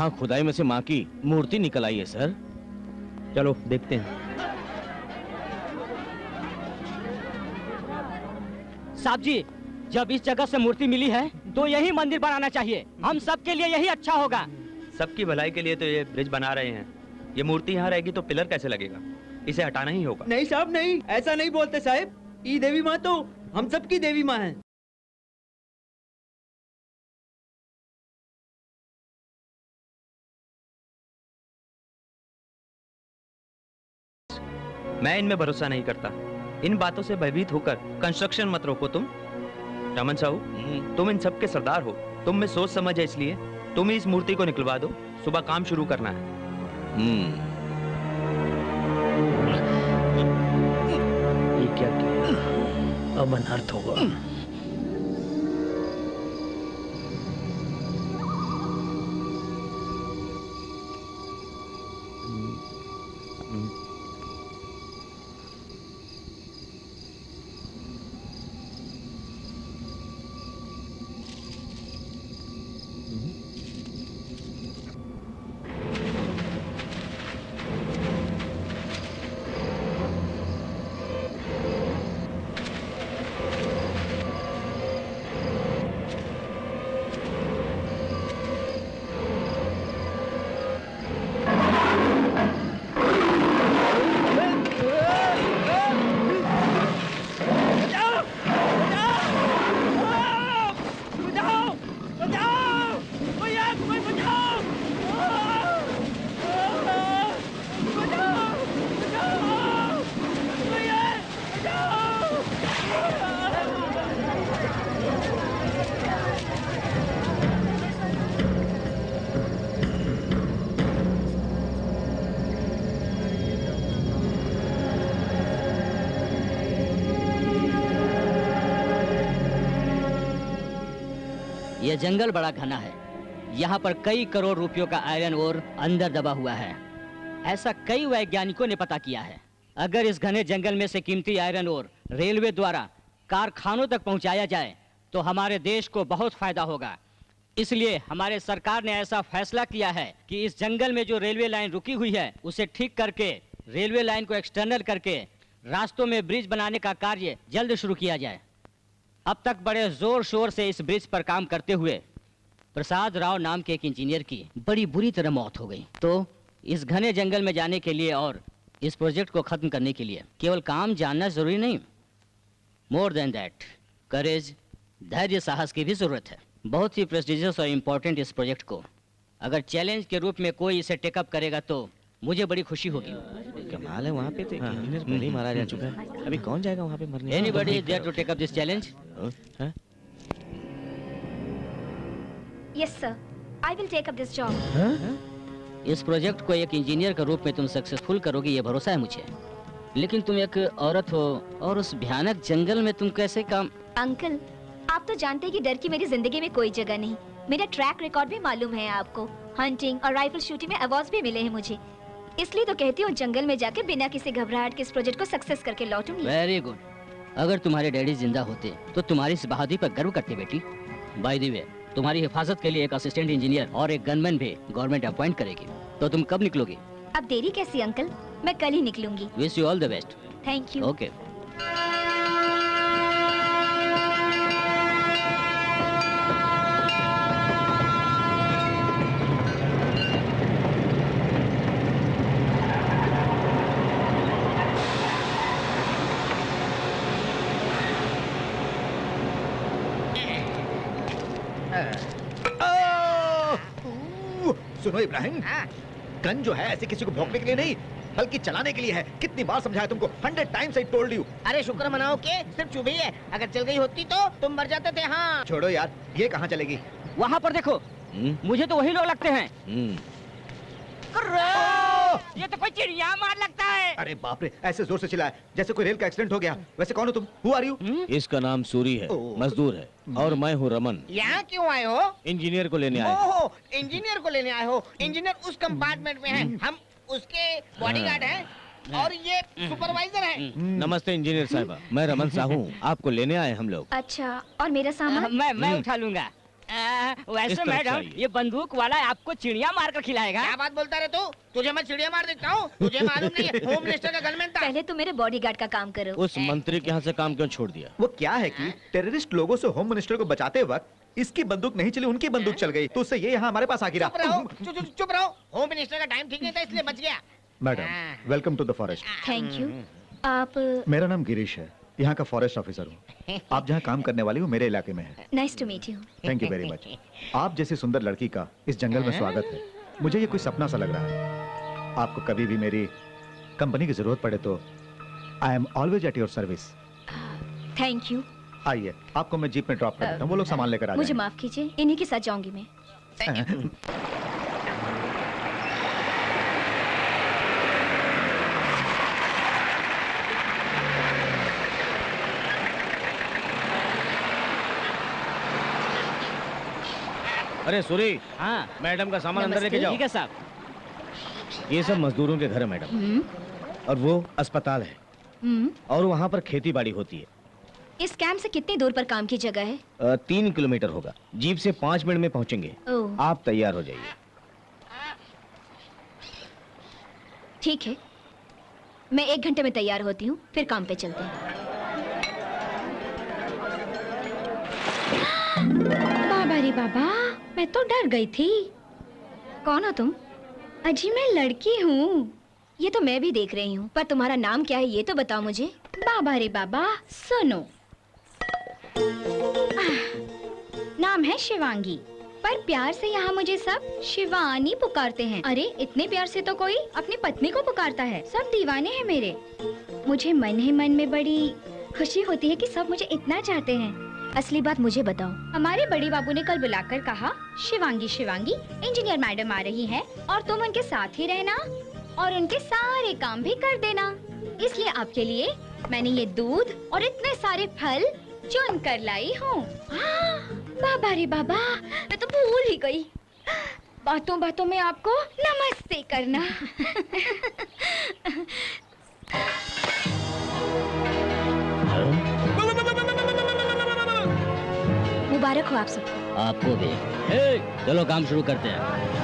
यहाँ खुदाई में से माँ की मूर्ति निकल आई है सर। चलो देखते हैं। साहब जी, जब इस जगह से मूर्ति मिली है तो यही मंदिर बनाना चाहिए। हम सबके लिए यही अच्छा होगा। सबकी भलाई के लिए तो ये ब्रिज बना रहे हैं। ये मूर्ति यहाँ रहेगी तो पिलर कैसे लगेगा? इसे हटाना ही होगा। नहीं साहब नहीं, ऐसा नहीं बोलते साहब। ये देवी माँ तो हम सबकी देवी माँ है। मैं इनमें भरोसा नहीं करता। इन बातों से भयभीत होकर कंस्ट्रक्शन मत रोको तुम। रमन साहू, तुम इन सब के सरदार हो। तुम में सोच समझ है, इसलिए तुम ही इस मूर्ति को निकलवा दो। सुबह काम शुरू करना है। ये क्या किया? अब अनर्थ होगा। यह जंगल बड़ा घना है। यहाँ पर कई करोड़ रुपयों का आयरन ओर अंदर दबा हुआ है। ऐसा कई वैज्ञानिकों ने पता किया है। अगर इस घने जंगल में से कीमती आयरन ओर रेलवे द्वारा कारखानों तक पहुँचाया जाए तो हमारे देश को बहुत फायदा होगा। इसलिए हमारे सरकार ने ऐसा फैसला किया है कि इस जंगल में जो रेलवे लाइन रुकी हुई है उसे ठीक करके रेलवे लाइन को एक्सटर्नल करके रास्तों में ब्रिज बनाने का कार्य जल्द शुरू किया जाए। अब तक बड़े जोर शोर से इस ब्रिज पर काम करते हुए प्रसाद राव नाम के एक इंजीनियर की बड़ी बुरी तरह मौत हो गई। तो इस घने जंगल में जाने के लिए और इस प्रोजेक्ट को खत्म करने के लिए केवल काम जानना जरूरी नहीं, मोर देन दैट करेज, धैर्य, साहस की भी जरूरत है। बहुत ही प्रेस्टिजियस और इम्पोर्टेंट इस प्रोजेक्ट को अगर चैलेंज के रूप में कोई इसे टेकअप करेगा तो मुझे बड़ी खुशी होगी। कमाल है, वहाँ पे तो इंजीनियर पहले ही मारा जा चुका है। अभी कौन जाएगा वहाँ पे मरने? Anybody is there to take up this challenge? Yes sir, I will take up this job. इस प्रोजेक्ट को एक इंजीनियर के रूप में तुम सक्सेसफुल करोगे ये भरोसा है मुझे। लेकिन तुम एक औरत हो और उस भयानक जंगल में तुम कैसे काम? अंकल, आप तो जानते हैं कि डर की मेरी जिंदगी में कोई जगह नहीं। मेरा ट्रैक रिकॉर्ड भी मालूम है आपको। हंटिंग और राइफल शूटिंग में अवार्ड्स भी मिले हैं मुझे। इसलिए तो कहती हूँ जंगल में जाके बिना किसी घबराहट के इस प्रोजेक्ट को सक्सेस करके लौटूंगी। Very good. अगर तुम्हारे डैडी जिंदा होते तो तुम्हारी इस बहादुरी पर गर्व करते बेटी। बाय द वे, तुम्हारी हिफाजत के लिए एक असिस्टेंट इंजीनियर और एक गनमैन भी गवर्नमेंट अपॉइंट करेगी। तो तुम कब निकलोगी? अब देरी कैसी अंकल, मैं कल ही निकलूंगी। Wish you all the best. Thank you. Okay. सुनो इब्राहिम, गन जो है ऐसे किसी को भोंकने के लिए नहीं बल्कि चलाने के लिए है। कितनी बार समझाया तुमको? 100 टाइम्स आई टोल्ड यू। अरे शुक्र मनाओ के सिर्फ चुभी है। अगर चल गई होती तो तुम मर जाते थे। हाँ छोड़ो यार, ये कहाँ चलेगी? वहाँ पर देखो, मुझे तो वही लोग लगते हैं। ये तो कोई चिड़िया मार लगता है। अरे बाप रे, ऐसे जोर से चिल्लाया जैसे कोई रेल का एक्सीडेंट हो गया। वैसे कौन हो तुम? Who are you? इसका नाम सूरी है, मजदूर है, और मैं हूँ रमन। यहाँ क्यों आए हो? इंजीनियर को लेने आए। ओहो, इंजीनियर को लेने आए हो। इंजीनियर उस कंपार्टमेंट में है, हम उसके बॉडीगार्ड हैं और ये सुपरवाइजर है। नमस्ते इंजीनियर साहिबा, मैं रमन साहू, आपको लेने आए हम लोग। अच्छा, और मेरा सामान? मैं उठा लूंगा। इस वैसे तरफ मैडम चाहिए। ये बंदूक वाला आपको चिड़िया मारकर खिलाएगा। क्या बात बोलता रहे तू? तुझे मैं चिड़िया मार देता हूँ? तुझे मालूम नहीं है होम मिनिस्टर का गनमैन था। पहले तुम मेरे बॉडीगार्ड का काम करो। उस मंत्री के यहाँ से काम क्यों छोड़ दिया? वो क्या है कि टेररिस्ट लोगों से होम मिनिस्टर को बचाते वक्त इसकी बंदूक नहीं चली, उनकी बंदूक चल गई, तो उससे ये यहाँ हमारे पास आ गिरा। चुप रहो, चुप रहो। होम मिनिस्टर का टाइम ठीक नहीं था इसलिए बच गया। Madam, welcome to the forest. Thank you. आप मेरा नाम गिरीश है, यहाँ का फॉरेस्ट ऑफिसर हूँ। आप जहाँ काम करने वाली हो मेरे इलाके में है। Nice to meet you. Thank you very much. आप जैसी सुंदर लड़की का इस जंगल में स्वागत है। मुझे ये कोई सपना सा लग रहा है। आपको कभी भी मेरी कंपनी की जरूरत पड़े तो I am always at your service. Thank you. आइए, आपको मैं जीप में ड्रॉप कर देता हूँ, वो लोग सामान लेकर आ मुझे जाएंगे। माफ कीजिए, इन्हीं के साथ जाऊंगी मैं। अरे सूरी, हाँ मैडम का सामान अंदर लेके नमस्ते। जाओ। ठीक है साहब। ये सब मजदूरों के घर है मैडम, और वो अस्पताल है, और वहाँ पर खेती बाड़ी होती है। इस कैंप से कितनी दूर पर काम की जगह है? 3 किलोमीटर होगा। जीप से 5 मिनट में पहुँचेंगे। ओह, आप तैयार हो जाइए। ठीक है, मैं 1 घंटे में तैयार होती हूँ, फिर काम पे चलते हैं। बाबा रे बाबा, मैं तो डर गई थी। कौन हो तुम? अजी मैं लड़की हूँ। ये तो मैं भी देख रही हूँ, पर तुम्हारा नाम क्या है ये तो बताओ मुझे। बाबा रे बाबा, सुनो। नाम है शिवांगी, पर प्यार से यहाँ मुझे सब शिवानी पुकारते हैं। अरे इतने प्यार से तो कोई अपनी पत्नी को पुकारता है। सब दीवाने हैं मेरे। मुझे मन ही मन में बड़ी खुशी होती है कि सब मुझे इतना चाहते हैं। असली बात मुझे बताओ। हमारे बड़े बाबू ने कल बुलाकर कहा, शिवांगी शिवांगी इंजीनियर मैडम आ रही है और तुम उनके साथ ही रहना और उनके सारे काम भी कर देना। इसलिए आपके लिए मैंने ये दूध और इतने सारे फल चुन कर लाई हूँ। बाबा रे बाबा, मैं तो भूल ही गई। बातों बातों में आपको नमस्ते करना। मुबारक हो आप सबको। आपको भी। चलो काम शुरू करते हैं।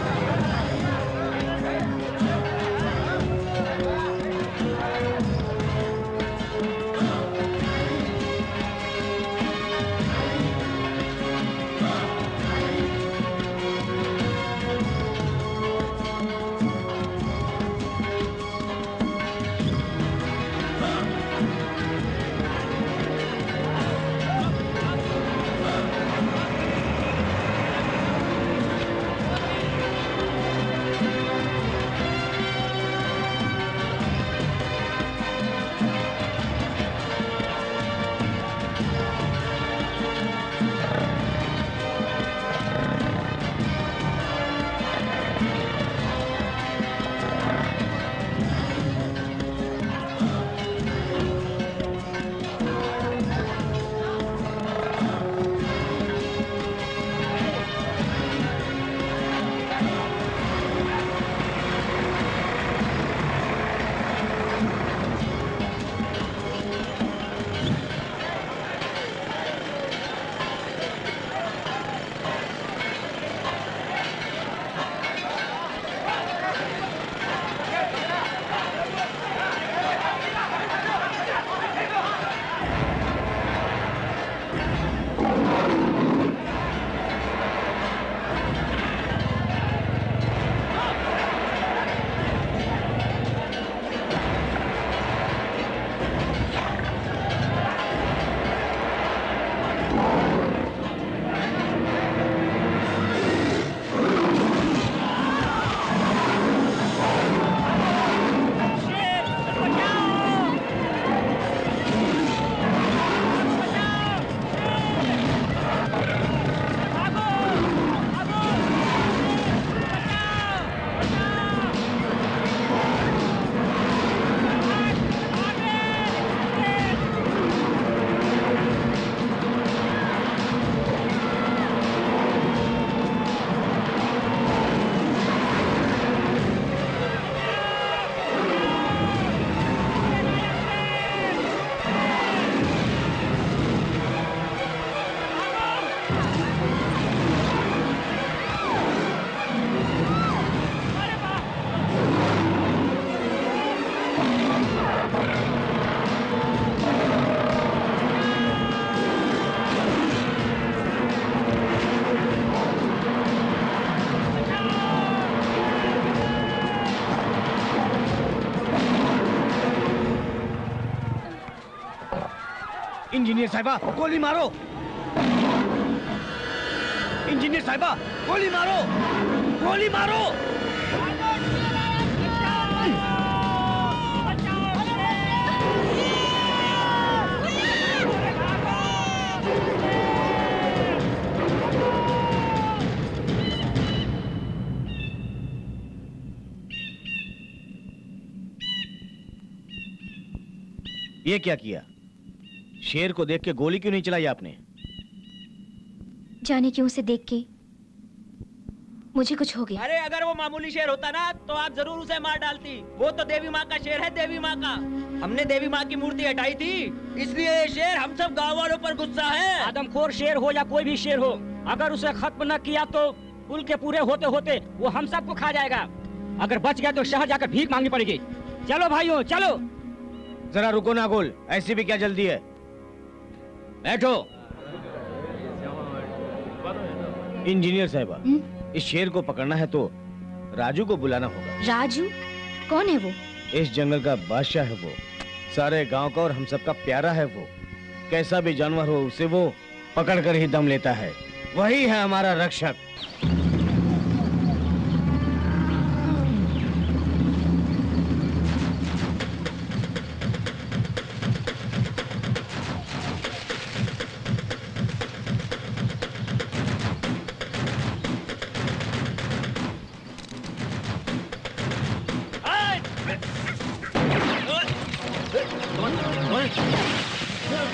इंजीनियर साहिबा गोली मारो। इंजीनियर साहिबा गोली मारो, गोली मारो। ये क्या किया? शेर को देख के गोली क्यों नहीं चलाई आपने? जाने क्यों उसे देख के मुझे कुछ हो गया। अरे अगर वो मामूली शेर होता ना तो आप जरूर उसे मार डालती। वो तो देवी माँ का शेर है, देवी माँ का। हमने देवी माँ की मूर्ति हटाई थी, इसलिए ये शेर हम सब गाँव वालों पर गुस्सा है। आदमखोर शेर हो या कोई भी शेर हो, अगर उसे खत्म न किया तो कुल के पूरे होते होते वो हम सबको खा जाएगा। अगर बच गया तो शहर जाकर भीख मांगनी पड़ेगी। चलो भाइयों चलो। जरा रुको ना गोल, ऐसी भी क्या जल्दी है? बैठो। इंजीनियर साहिबा, इस शेर को पकड़ना है तो राजू को बुलाना होगा। राजू? कौन है वो? इस जंगल का बादशाह है वो, सारे गांव का और हम सबका प्यारा है वो। कैसा भी जानवर हो उसे वो पकड़ कर ही दम लेता है। वही है हमारा रक्षक।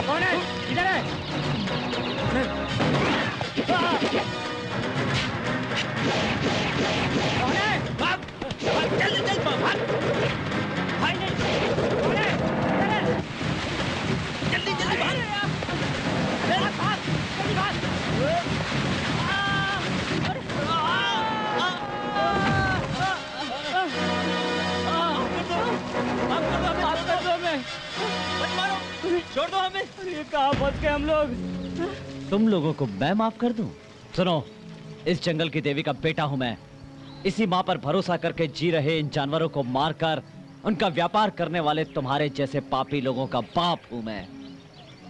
कौन है? इधर है। कौन है? भाग, भाग, जल्दी जल्दी भाग। भाई नहीं। कौन है? इधर है। जल्दी जल्दी भाग। भाग, भाग, जल्दी भाग। छोड़ दो हमें। ये कहाँ फंस गए हम लोग? तुम लोगों को मैं माफ कर दूं? सुनो, इस जंगल की देवी का बेटा हूं मैं। इसी माँ पर भरोसा करके जी रहे इन जानवरों को मारकर उनका व्यापार करने वाले तुम्हारे जैसे पापी लोगों का बाप हूं मैं।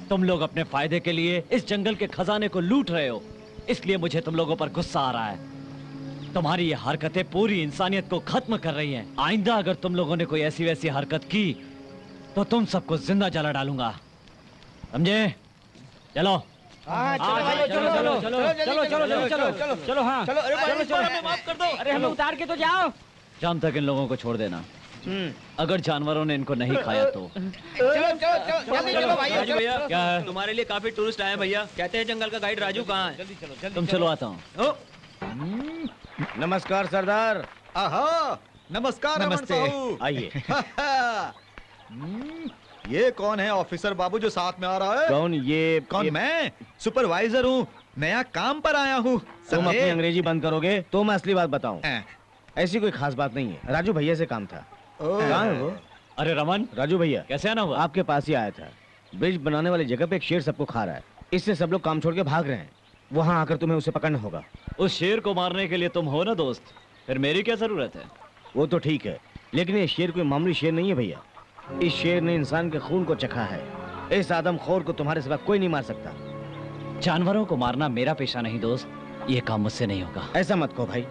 तुम लोग अपने फायदे के लिए इस जंगल के खजाने को लूट रहे हो, इसलिए मुझे तुम लोगों पर गुस्सा आ रहा है। तुम्हारी ये हरकतें पूरी इंसानियत को खत्म कर रही हैं। आइंदा अगर तुम लोगों ने कोई ऐसी वैसी हरकत की तो तुम सबको जिंदा जला डालूंगा, समझे? चलो। चलो चलो चलो चलो चलो चलो चलो चलो चलो। हाँ चलो। अरे चलो, माफ कर दो। अरे हमें उतार के तो जाओ। शाम तक इन लोगों को छोड़ देना। अगर जानवरों ने इनको नहीं खाया तो। चलो चलो चलो जल्दी चलो भाई। राजू भैया, क्या है? तुम्हारे लिए काफी टूरिस्ट आए हैं भैया। कहते हैं जंगल का गाइड राजू कहाँ है? तुम चलो, आता हूँ। नमस्कार सरदार। आहा, नमस्कार। नमस्ते। साहू। आइए। ये कौन है ऑफिसर बाबू जो साथ में आ रहा है? कौन ये? कौन? मैं सुपरवाइजर हूँ, नया काम पर आया हूँ। तुम अपनी अंग्रेजी बंद करोगे तो मैं असली बात बताऊं। हैं। ऐसी कोई खास बात नहीं है, राजू भैया से काम था। कहाँ है वो? अरे रमन, राजू भैया कैसे आना हुआ? आपके पास ही आया था। ब्रिज बनाने वाली जगह पे एक शेर सबको खा रहा है, इससे सब लोग काम छोड़ के भाग रहे हैं। वहाँ आकर तुम्हें उसे पकड़ना होगा। उस शेर को मारने के लिए तुम हो ना दोस्त, फिर मेरी क्या जरूरत है? वो तो ठीक है, लेकिन ये शेर कोई मामूली शेर नहीं है भैया। इस शेर ने इंसान के खून को चखा है। इस आदमखोर को तुम्हारे सिवा कोई नहीं मार सकता। जानवरों को मारना मेरा पेशा नहीं दोस्त, ये काम मुझसे नहीं होगा। ऐसा मत कहो भाई,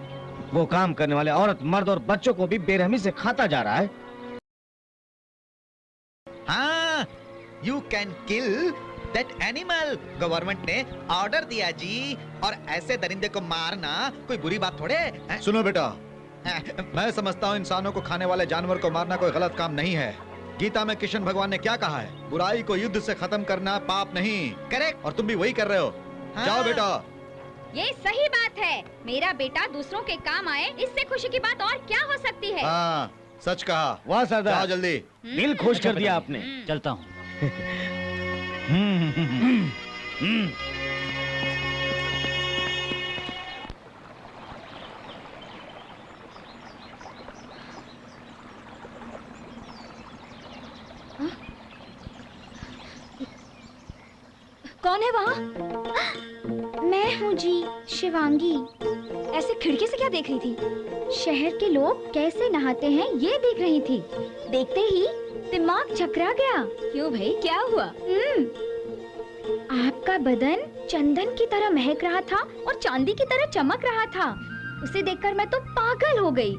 वो काम करने वाले औरत, मर्द और बच्चों को भी बेरहमी से खाता जा रहा है। हाँ, you can kill that animal. Government ने ऑर्डर दिया जी, और ऐसे दरिंदे को मारना कोई बुरी बात थोड़े है। सुनो बेटा, मैं समझता हूँ इंसानों को खाने वाले जानवर को मारना कोई गलत काम नहीं है। गीता में कृष्ण भगवान ने क्या कहा है? बुराई को युद्ध से खत्म करना पाप नहीं। करेक्ट। और तुम भी वही कर रहे हो। हाँ। जाओ बेटा। ये सही बात है। मेरा बेटा दूसरों के काम आए, इससे खुशी की बात और क्या हो सकती है? हाँ, सच कहा। वाह सरदार, जाओ जल्दी। दिल खुश कर दिया आपने। चलता हूँ। कौन है वहाँ? मैं हूँ जी, शिवांगी। ऐसे खिड़की से क्या देख रही थी? शहर के लोग कैसे नहाते हैं ये देख रही थी। देखते ही दिमाग चकरा गया। क्यों भाई, क्या हुआ? आपका बदन चंदन की तरह महक रहा था और चांदी की तरह चमक रहा था। उसे देखकर मैं तो पागल हो गई।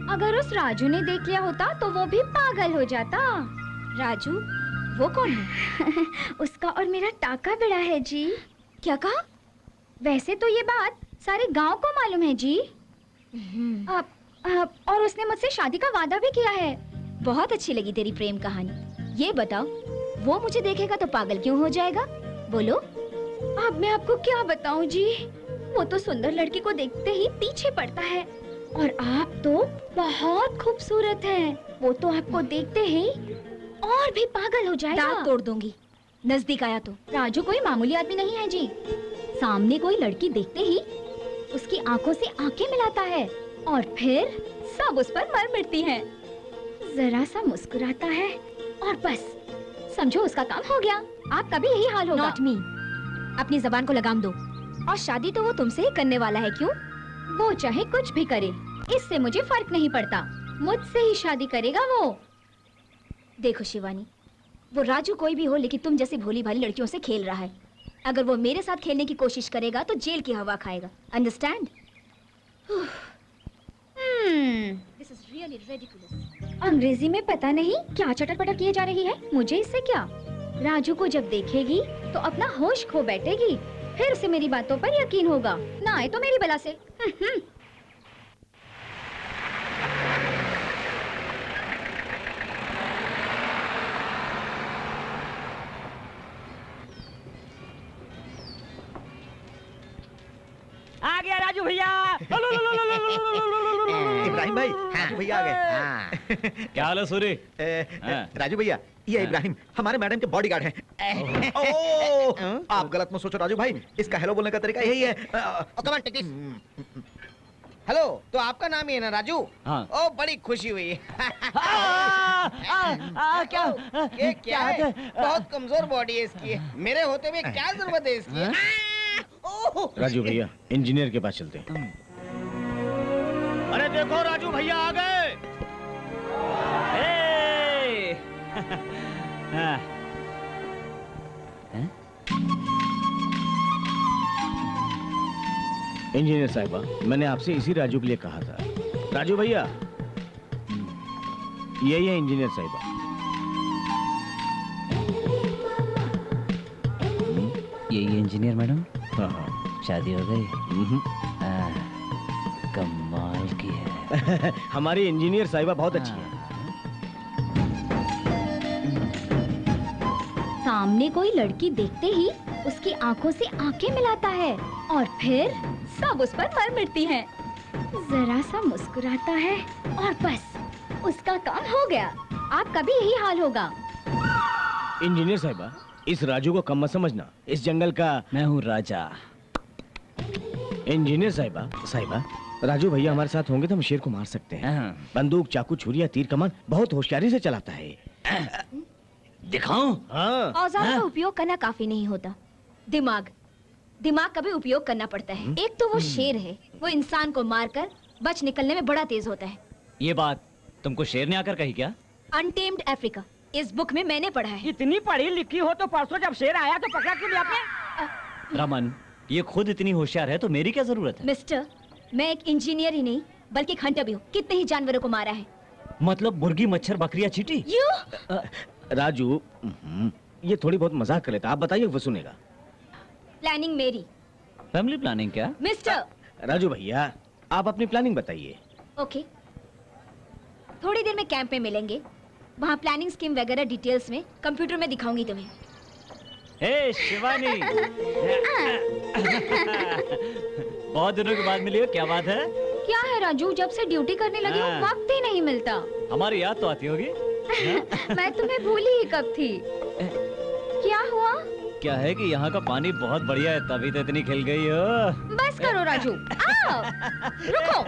अगर उस राजू ने देख लिया होता तो वो भी पागल हो जाता। राजू? वो कौन है? उसका और मेरा टाका बिड़ा है जी। क्या कहा? वैसे तो ये बात सारे गांव को मालूम है जी। और उसने मुझसे शादी का वादा भी किया है। बहुत अच्छी लगी तेरी प्रेम कहानी। ये बताओ, वो मुझे देखेगा तो पागल क्यों हो जाएगा? बोलो। अब मैं आपको क्या बताऊं जी। वो तो सुंदर लड़की को देखते ही पीछे पड़ता है और आप तो बहुत खूबसूरत हैं। वो तो आपको देखते ही और भी पागल हो जाएगा। दांत तोड़ दूंगी नजदीक आया तो। राजू कोई मामूली आदमी नहीं है जी। सामने कोई लड़की देखते ही उसकी आंखों से आंखें मिलाता है और फिर सब उस पर मर मिटती हैं। जरा सा मुस्कुराता है और बस समझो उसका काम हो गया। आपका भी यही हाल होगा। Not me. अपनी जबान को लगाम दो। और शादी तो वो तुमसे ही करने वाला है। क्यों? वो चाहे कुछ भी करे, इससे मुझे फर्क नहीं पड़ता। मुझसे ही शादी करेगा वो। देखो शिवानी, वो राजू कोई भी हो, लेकिन तुम जैसी भोली भाली लड़कियों से खेल रहा है। अगर वो मेरे साथ खेलने की कोशिश करेगा तो जेल की हवा खाएगा। Understand? This is really ridiculous. अंग्रेजी में पता नहीं क्या चटर पटर किए जा रही है। मुझे इससे क्या। राजू को जब देखेगी तो अपना होश खो बैठेगी। फिर उसे मेरी बातों पर यकीन होगा, ना आए तो मेरी बला से। आ गया राजू भैया। इब्राहिम भाई, राजू भैया आ गए। क्या हाल है सूरी? राजू भैया, ये इब्राहिम हमारे मैडम के बॉडीगार्ड हैं। ओह, आप गलत मत सोचो राजू भाई, इसका हेलो बोलने का तरीका यही है। Come on take this. Hello, तो आपका नाम ही है ना राजू? हाँ। ओ, बड़ी खुशी हुई। क्या? ये क्या है? बहुत कमजोर बॉडी है इसकी। मेरे होते हुए क्या जरूरत है इसकी? राजू भैया, इंजीनियर के पास चलते हैं। अरे देखो राजू भैया आ गए। इंजीनियर साहिबा, मैंने आपसे इसी राजू के लिए कहा था। राजू भैया, यही है इंजीनियर साहिबा। यही इंजीनियर मैडम। हाँ हाँ। शादी हो गई? कमाल की है। हमारी इंजीनियर साहिबा बहुत अच्छी है। सामने कोई लड़की देखते ही उसकी आंखों से आंखें मिलाता है और फिर सब उस पर मर मिटती हैं। जरा सा मुस्कुराता है और बस उसका काम हो गया। आपका भी यही हाल होगा। इंजीनियर साहिबा, इस राजू को कम मत समझना। इस जंगल का मैं हूँ राजा। इंजीनियर साहिबा, राजू भैया हमारे साथ होंगे तो हम शेर को मार सकते हैं। बंदूक, चाकू, छुरी या तीर कमान बहुत होशियारी से चलाता है। दिखाऊं? हाँ। औजारों का उपयोग करना काफी नहीं होता। दिमाग का भी उपयोग करना पड़ता है। एक तो वो शेर है, वो इंसान को मारकर बच निकलने में बड़ा तेज होता है। ये बात तुमको शेर ने आकर कही क्या? अनटेम्ड अफ्रीका, इस बुक में मैंने पढ़ा है। इतनी पढ़ी लिखी हो तो परसों जब शेर आया तो पकड़ा क्यों नहीं आपने? रमन, ये खुद इतनी होशियार है तो मेरी क्या जरूरत है? मिस्टर, मैं एक इंजीनियर ही नहीं बल्कि एक हंटर भी हूँ। कितने ही जानवरों को मारा है। मतलब मुर्गी, मच्छर, बकरियां, चींटी? राजू, ये थोड़ी बहुत मजाक कर लेता। आप बताइए, वो सुनेगा। प्लानिंग मेरी। फैमिली प्लानिंग क्या? मिस्टर राजू भैया, आप अपनी प्लानिंग बताइए। ओके, थोड़ी देर में कैंप में मिलेंगे। वहाँ प्लानिंग स्कीम वगैरह डिटेल्स में कंप्यूटर में दिखाऊंगी तुम्हें। हे शिवानी, बहुत दिनों के बाद मिली हो, क्या बात है? क्या है राजू, जब से ड्यूटी करने लगी हूँ वक्त ही नहीं मिलता। हमारी याद तो आती होगी। मैं तुम्हें भूली ही कब थी। क्या हुआ? क्या है कि यहाँ का पानी बहुत बढ़िया है, तभी तो इतनी खिल गई हो। बस करो राजू, आओ, रुको।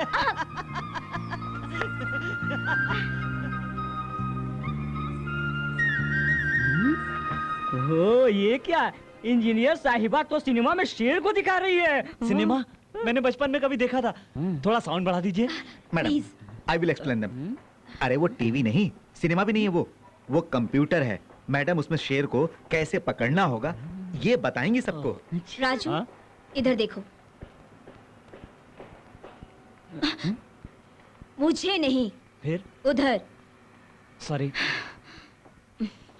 ओ, ये क्या? इंजीनियर साहिबा तो सिनेमा में शेर को दिखा रही है। सिनेमा मैंने बचपन में कभी देखा था। थोड़ा साउंड बढ़ा दीजिए। Madam, I will explain them. अरे वो टीवी नहीं, सिनेमा भी नहीं है, वो कंप्यूटर है। मैडम, उसमें शेर को कैसे पकड़ना होगा ये बताएंगी सबको। राजू, इधर देखो। मुझे नहीं, फिर उधर। सॉरी,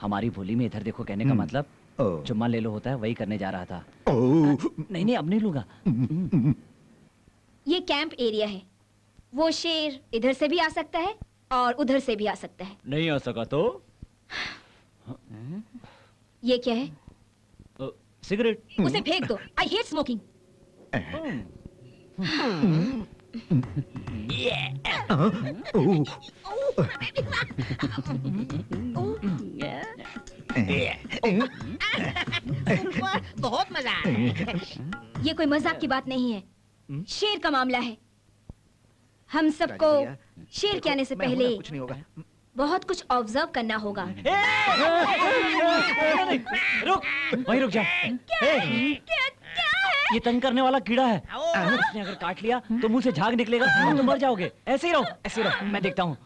हमारी बोली में इधर देखो कहने का मतलब चुम्मा ले लो होता है, वही करने जा रहा था। नहीं नहीं, अब नहीं लूंगा। ये कैंप एरिया है। वो शेर इधर से भी आ सकता है और उधर से भी आ सकता है। नहीं आ सका तो ये क्या है? सिगरेट। उसे फेंक दो। I hate smoking. बहुत मजा आया। ये कोई मजाक की बात नहीं है, शेर का मामला है। हम सबको शेर के आने से पहले कुछ नहीं होगा। बहुत कुछ ऑब्जर्व करना होगा। रुक, वहीं रुक जा। ये तंग करने वाला कीड़ा है। उसने अगर काट लिया तो मुंह से झाग निकलेगा और तुम मर जाओगे। ऐसे ही रहो, ऐसे ही रहो, मैं देखता हूँ।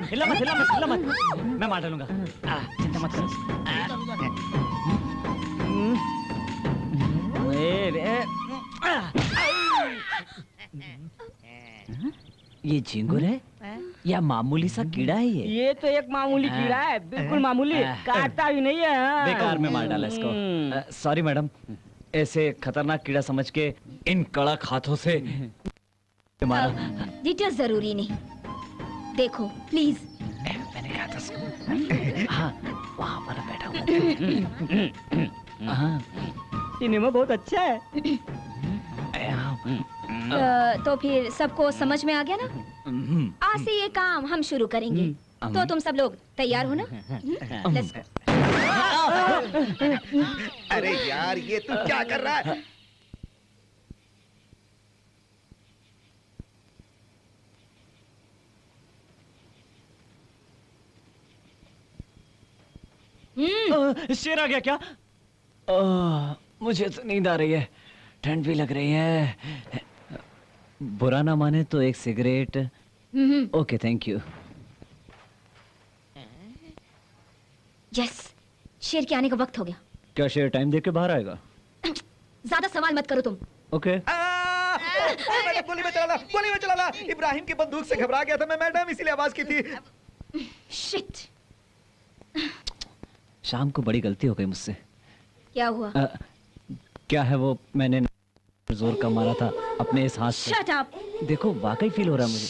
हिला मत, हिला मत, हिला मत। मैं मार डालूंगा। चिंता मत करो। ये झिंगुर है या मामूली सा कीड़ा है? ये तो एक मामूली कीड़ा है, बिल्कुल मामूली, काटता भी नहीं है। बेकार में मार डाला इसको। सॉरी मैडम, ऐसे खतरनाक कीड़ा समझ के इन कड़क हाथों से मारा। डिटेल जरूरी नहीं। देखो प्लीज। मैंने कहा था। हाँ, वहाँ पर बैठा हूँ। सिनेमा बहुत अच्छा है। तो फिर सबको समझ में आ गया ना? आज से ये काम हम शुरू करेंगे। तो तुम सब लोग तैयार हो ना? Let's go. अरे यार, ये तू क्या कर रहा है? शेर आ गया क्या? मुझे तो नींद आ रही है, ठंड भी लग रही है। बुरा ना माने तो एक cigarette. Okay, thank you. Yes, शेर के आने का वक्त हो गया। क्या शेर टाइम देख के बाहर आएगा? ज्यादा सवाल मत करो तुम। ओके। गोली में चला, गोली में चला। इब्राहिम की बंदूक से घबरा गया था मैं मैडम, इसीलिए आवाज की थी। शिट। शाम को बड़ी गलती हो गई मुझसे। क्या हुआ? क्या है वो, मैंने जोर का मारा था अपने इस हाथ से। Shut up. देखो वाकई फील हो रहा है मुझे।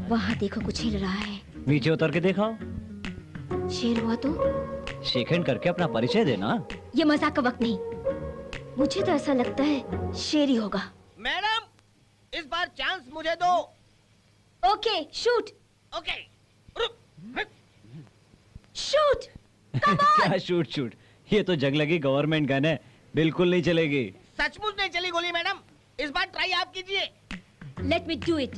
वहाँ देखो, कुछ हिल रहा है। नीचे उतर के देखा। शेर हुआ तो शेक हैंड करके अपना परिचय देना। ये मजाक का वक्त नहीं। मुझे तो ऐसा लगता है शेर ही होगा। मैडम, इस बार चांस मुझे दो। Okay, shoot. Okay, shoot. क्या शूट शूट? ये तो जंग लगी गवर्नमेंट गन है, बिल्कुल नहीं चलेगी। सचमुच नहीं चली गोली मैडम, इस बार ट्राई आप कीजिए। Let me do it.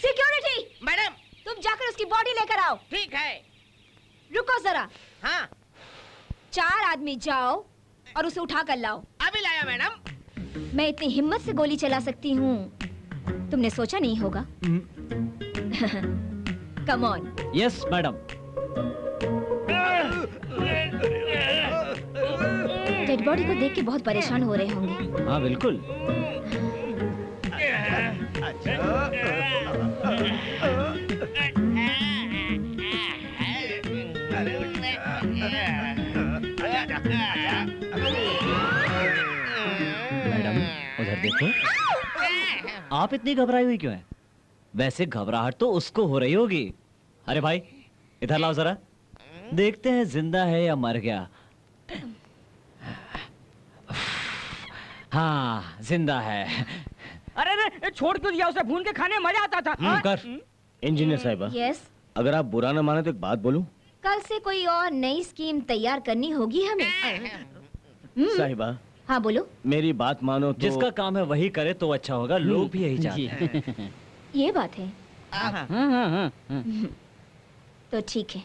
Security madam, तुम जाकर उसकी बॉडी लेकर आओ। ठीक है। रुको जरा। हाँ, 4 आदमी जाओ और उसे उठा कर लाओ। अभी लाया मैडम। मैं इतनी हिम्मत से गोली चला सकती हूँ, तुमने सोचा नहीं होगा। Come on. Yes madam. Dead body को देख के बहुत परेशान हो रहे होंगे। हाँ बिल्कुल। मैडम उधर देखो। आप इतनी घबराई हुई क्यों है? वैसे घबराहट तो उसको हो रही होगी। अरे भाई इधर लाओ जरा, देखते हैं जिंदा है या मर गया। हाँ जिंदा है। आपने छोड़ क्यों दिया उसे? भून के खाने मजा आता था। कर। इंजीनियर साहिबा, यस, अगर आप बुरा न माने तो एक बात बोलूं? कल से कोई और नई स्कीम तैयार करनी होगी हमें। साहिबा, हाँ बोलो। मेरी बात मानो तो जिसका काम है वही करे तो अच्छा होगा, लोग भी यही चाहते हैं। ये बात है। तो ठीक है,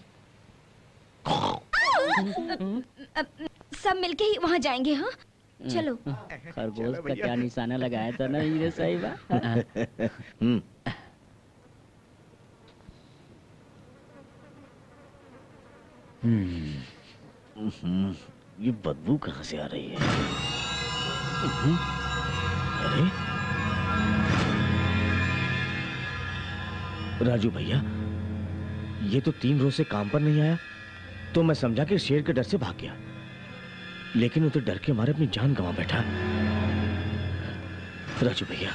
सब मिलके ही वहाँ जाएंगे। हाँ चलो। खरगोश का क्या निशाना लगाया था ना हीरे साहिबा। ये बदबू कहाँ से आ रही है? अरे राजू भैया, ये तो 3 रोज से काम पर नहीं आया, तो मैं समझा कि शेर के डर से भाग गया, लेकिन वो तो डर के मारे अपनी जान गंवा बैठा। राजू भैया,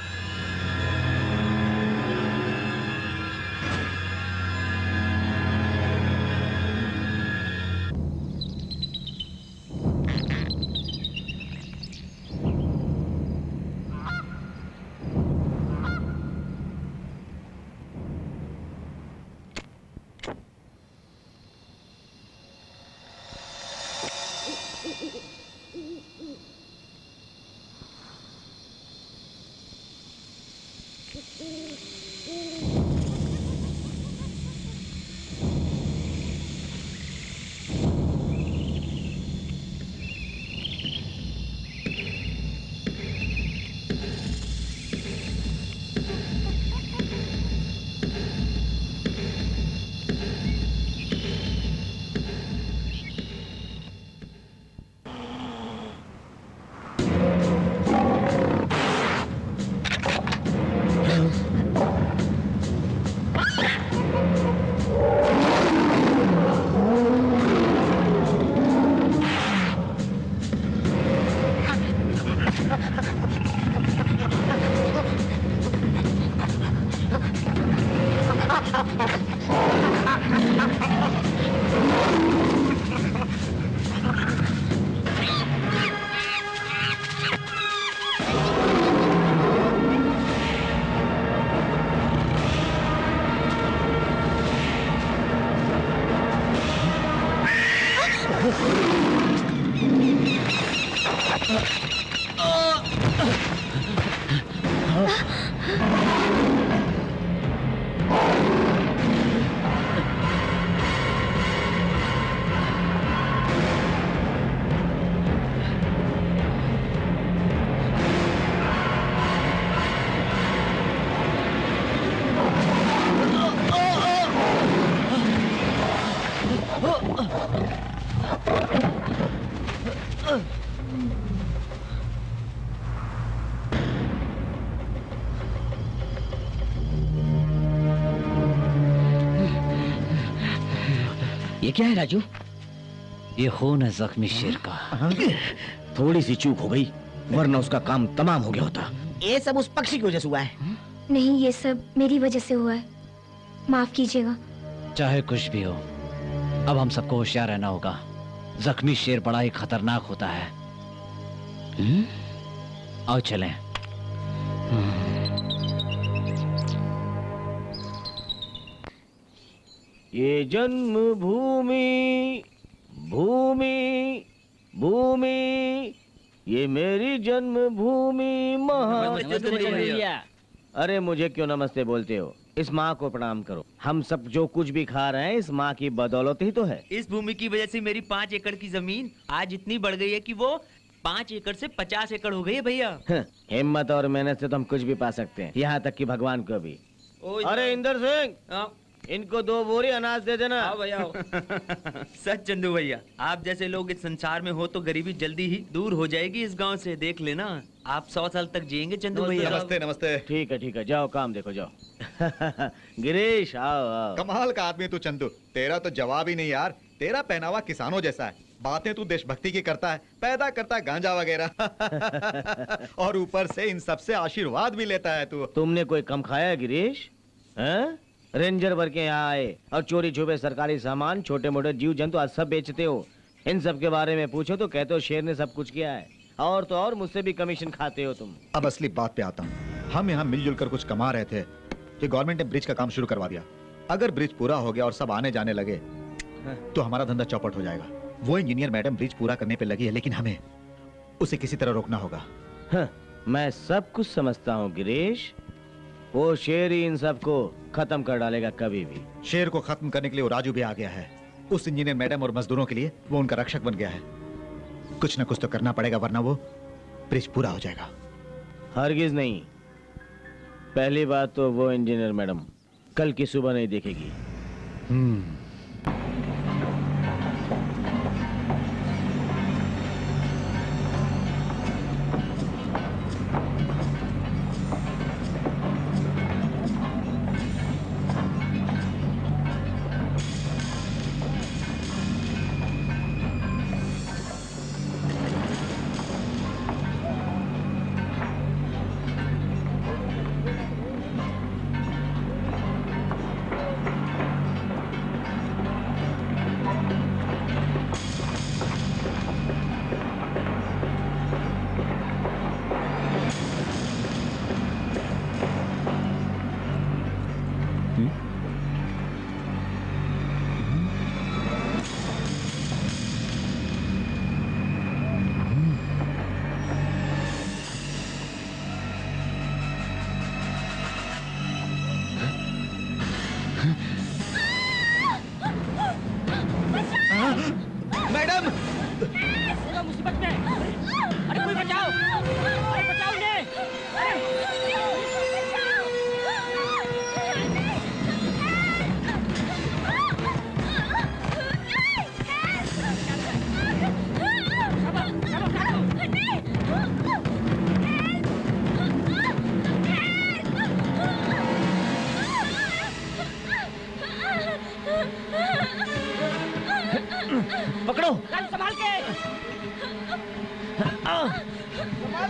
ये क्या है राजू? ये खून है जख्मी शेर का। थोड़ी सी चूक हो गई, वरना उसका काम तमाम हो गया होता। ये सब उस पक्षी की वजह से हुआ है। नहीं, ये सब मेरी वजह से हुआ है, माफ कीजिएगा। चाहे कुछ भी हो, अब हम सबको होशियार रहना होगा। जख्मी शेर बड़ा ही खतरनाक होता है। आओ चलें। ये जन्मभूमि भूमि भूमि, ये मेरी जन्मभूमि महा। अरे मुझे क्यों नमस्ते बोलते हो? इस माँ को प्रणाम करो। हम सब जो कुछ भी खा रहे हैं इस माँ की बदौलत ही तो है। इस भूमि की वजह से मेरी 5 एकड़ की जमीन आज इतनी बढ़ गई है कि वो 5 एकड़ से 50 एकड़ हो गई है भैया। हिम्मत और मेहनत से तो हम कुछ भी पा सकते हैं, यहाँ तक कि भगवान को भी। अरे इंदर सिंह, इनको 2 बोरी अनाज दे देना। आओ भैया आओ। सच चंदू भैया, आप जैसे लोग इस संसार में हो तो गरीबी जल्दी ही दूर हो जाएगी इस गांव से। देख लेना, आप 100 साल तक जिएंगे चंदू भैया। नमस्ते नमस्ते। ठीक है, जाओ काम देखो जाओ। गिरीश आओ आओ। कमाल का आदमी तू चंदू, तेरा तो जवाब ही नहीं यार। तेरा पहनावा किसानों जैसा है, बातें तू देशभक्ति की करता है, पैदा करता है गांजा वगैरह और ऊपर से इन सब से आशीर्वाद भी लेता है तू। तुमने कोई कम खाया है गिरीश? हैं? रेंजर वर्ग के यहाँ आए और चोरी छुपे सरकारी सामान, छोटे मोटे जीव जंतु आज सब बेचते हो। इन सब के बारे में पूछो तो कहते हो शेर ने सब कुछ किया है, और तो और मुझसे भी कमीशन खाते हो तुम। अब असली बात पे आता हूँ। हम यहाँ मिलजुल कर कुछ कमा रहे थे कि गवर्नमेंट ने ब्रिज का काम शुरू करवा दिया। अगर ब्रिज पूरा हो गया और सब आने जाने लगे तो हमारा धंधा चौपट हो जाएगा। वो इंजीनियर मैडम ब्रिज पूरा करने पे लगी है, लेकिन हमें उसे किसी तरह रोकना होगा। हाँ, मैं सब कुछ समझता हूँ गिरीश। वो शेर ही इन सबको खत्म कर डालेगा कभी भी। शेर को खत्म करने के लिए वो राजू भी आ गया है। उस इंजीनियर मैडम और मजदूरों के लिए वो उनका रक्षक बन गया है। कुछ न कुछ तो करना पड़ेगा, वरना वो ब्रिज पूरा हो जाएगा। हरगिज नहीं। पहली बात तो वो इंजीनियर मैडम कल की सुबह नहीं देखेगी। मैडम मुसीबत में। अरे कोई बचाओ, अरे बचाओ इन्हें। पकड़ो, संभाल के।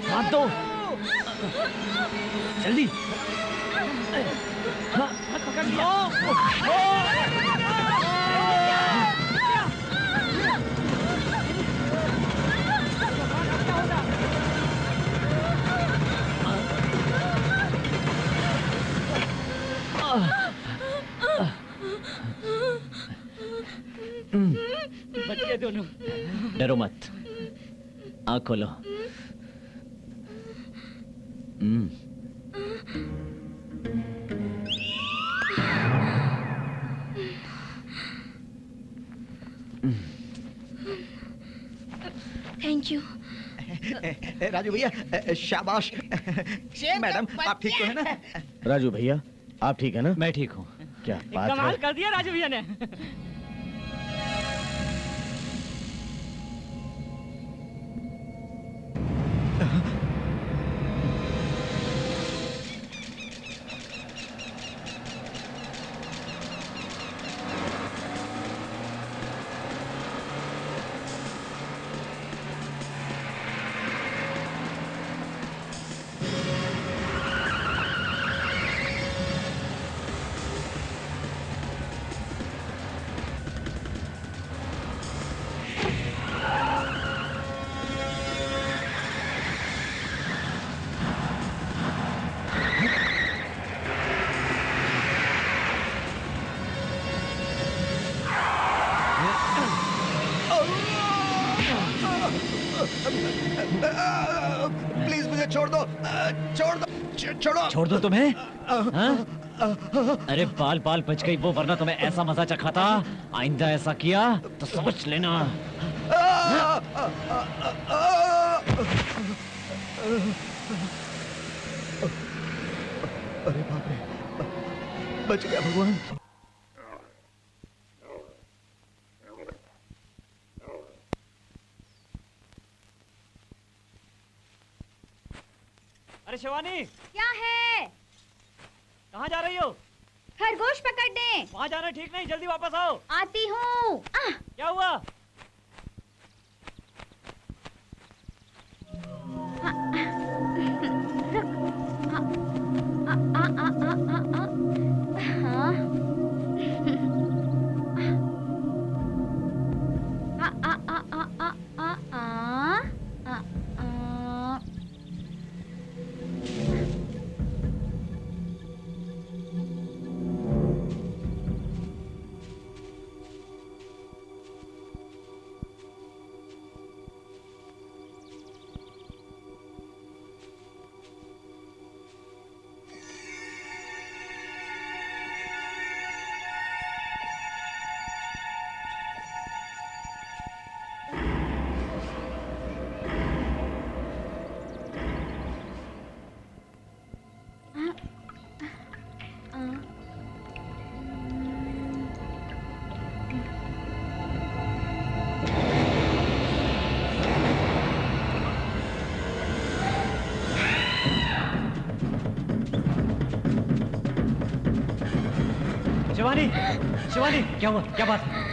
हाथ दो, जल्दी। पकड़ लो। बच गए दोनों। डरो मत, आँख खोलो। Thank you. राजू भैया, शाबाश। मैडम आप ठीक तो है ना? राजू भैया आप ठीक है ना? मैं ठीक हूँ। क्या बात कमाल है। कर दिया राजू भैया ने। प्लीज मुझे छोड़ दो, छोड़ दो, छोड़ो। छोड़ दो तुम्हें? हाँ? अरे बाल बाल बच गई वो, वरना तुम्हें ऐसा मजा चखा था। आइंदा ऐसा किया तो समझ लेना। अरे बाप रे, बच गया भगवान। अरे शिवानी, क्या है? कहाँ जा रही हो? खरगोश पकड़ने। वहाँ जाना ठीक नहीं, जल्दी वापस आओ। आती हूँ। क्या हुआ? शिवानी, शिवानी, क्या हुआ? क्या बात है?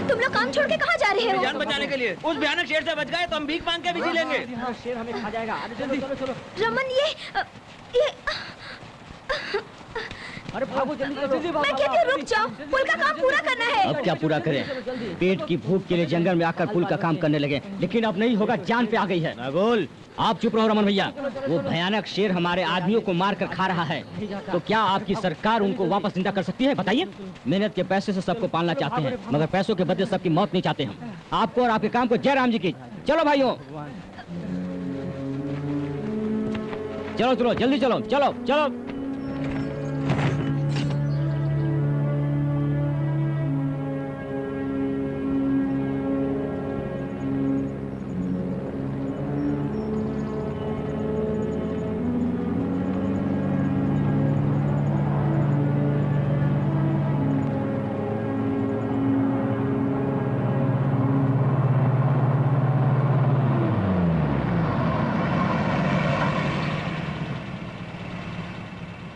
तुम लोग काम छोड़ के कहाँ जा रहे हो? जान बचाने के लिए। उस भयानक शेर से बच गए तो हम भीख मांग के भी जी लेंगे। शेर हमें खा जाएगा। चलो चलो चलो। रमन ये अरे भागो जल्दी करो। मैं कहती हूँ रुक जाओ, पुल का काम पूरा करना है। अब क्या पूरा करें? पेट की भूख के लिए जंगल में आकर पुल का काम करने लगे, लेकिन अब नहीं होगा, जान पे आ गई है। नागोल, आप चुप रहो रमन भैया। वो भयानक शेर हमारे आदमियों को मार कर खा रहा है, तो क्या आपकी सरकार उनको वापस जिंदा कर सकती है? बताइए। मेहनत के पैसे से सबको पालना चाहते हैं, मगर पैसों के बदले सबकी मौत नहीं चाहते हम। आपको और आपके काम को जय राम जी की। चलो भाइयों, चलो चलो जल्दी चलो, चलो चलो।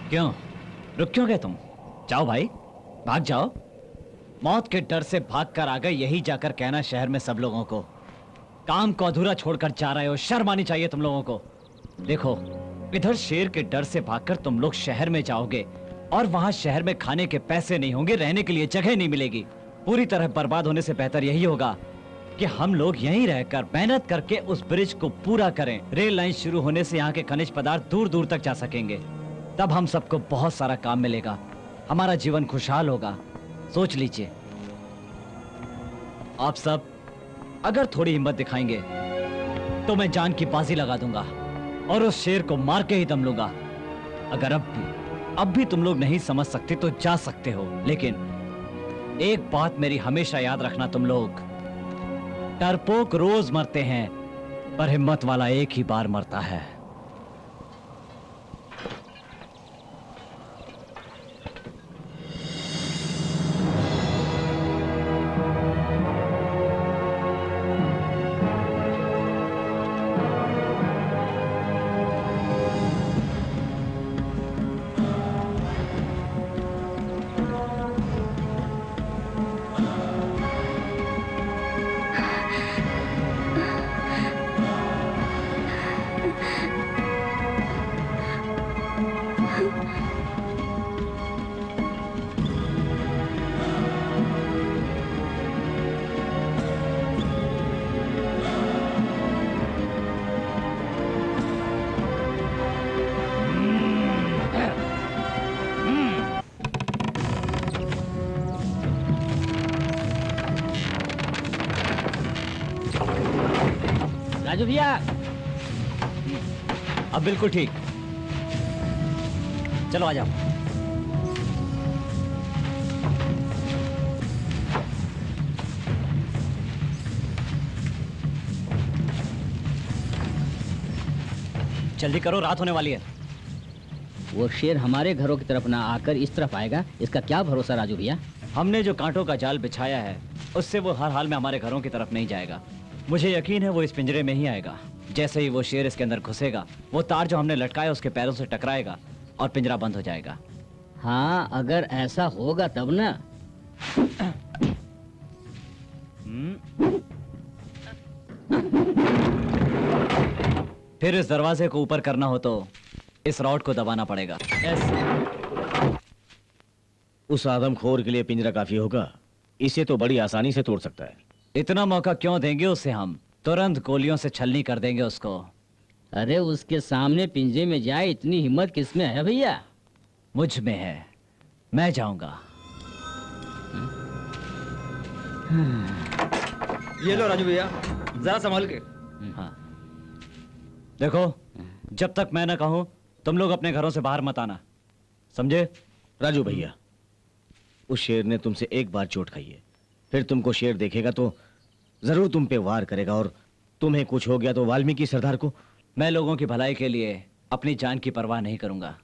क्यों रुक क्यों गए तुम? जाओ भाई, भाग जाओ। मौत के डर से भाग कर आ गए, यही जाकर कहना शहर में सब लोगों को। काम को अधूरा छोड़कर जा रहे हो, शर्म आनी चाहिए तुम लोगों को। देखो, इधर शेर के डर से भागकर तुम लोग शहर में जाओगे और वहां शहर में खाने के पैसे नहीं होंगे, रहने के लिए जगह नहीं मिलेगी। पूरी तरह बर्बाद होने से बेहतर यही होगा कि हम लोग यहीं रहकर मेहनत करके उस ब्रिज को पूरा करें। रेल लाइन शुरू होने से यहाँ के खनिज पदार्थ दूर दूर तक जा सकेंगे, तब हम सबको बहुत सारा काम मिलेगा, हमारा जीवन खुशहाल होगा। सोच लीजिए। आप सब अगर थोड़ी हिम्मत दिखाएंगे तो मैं जान की बाजी लगा दूंगा और उस शेर को मार के ही दम लूंगा। अगर अब भी तुम लोग नहीं समझ सकते तो जा सकते हो, लेकिन एक बात मेरी हमेशा याद रखना तुम लोग, डरपोक रोज मरते हैं पर हिम्मत वाला एक ही बार मरता है। राजू भैया, अब बिल्कुल ठीक। चलो आ जाओ। जल्दी करो, रात होने वाली है। वो शेर हमारे घरों की तरफ ना आकर इस तरफ आएगा, इसका क्या भरोसा राजू भैया? हमने जो कांटों का जाल बिछाया है उससे वो हर हाल में हमारे घरों की तरफ नहीं जाएगा। मुझे यकीन है वो इस पिंजरे में ही आएगा। जैसे ही वो शेर इसके अंदर घुसेगा, वो तार जो हमने लटकाया उसके पैरों से टकराएगा और पिंजरा बंद हो जाएगा। हाँ, अगर ऐसा होगा तब ना। फिर इस दरवाजे को ऊपर करना हो तो इस रॉड को दबाना पड़ेगा। उस आदमखोर के लिए पिंजरा काफी होगा, इसे तो बड़ी आसानी से तोड़ सकता है। इतना मौका क्यों देंगे उसे, हम तुरंत गोलियों से छलनी कर देंगे उसको। अरे उसके सामने पिंजरे में जाए इतनी हिम्मत किसमें है भैया? मुझ में है, मैं जाऊंगा। ये लो राजू भैया, जरा संभाल के। हाँ, देखो, जब तक मैं ना कहूं तुम लोग अपने घरों से बाहर मत आना, समझे? राजू भैया, उस शेर ने तुमसे एक बार चोट खाई है, फिर तुमको शेर देखेगा तो जरूर तुम पे वार करेगा, और तुम्हें कुछ हो गया तो वाल्मीकि सरदार को। मैं लोगों की भलाई के लिए अपनी जान की परवाह नहीं करूंगा।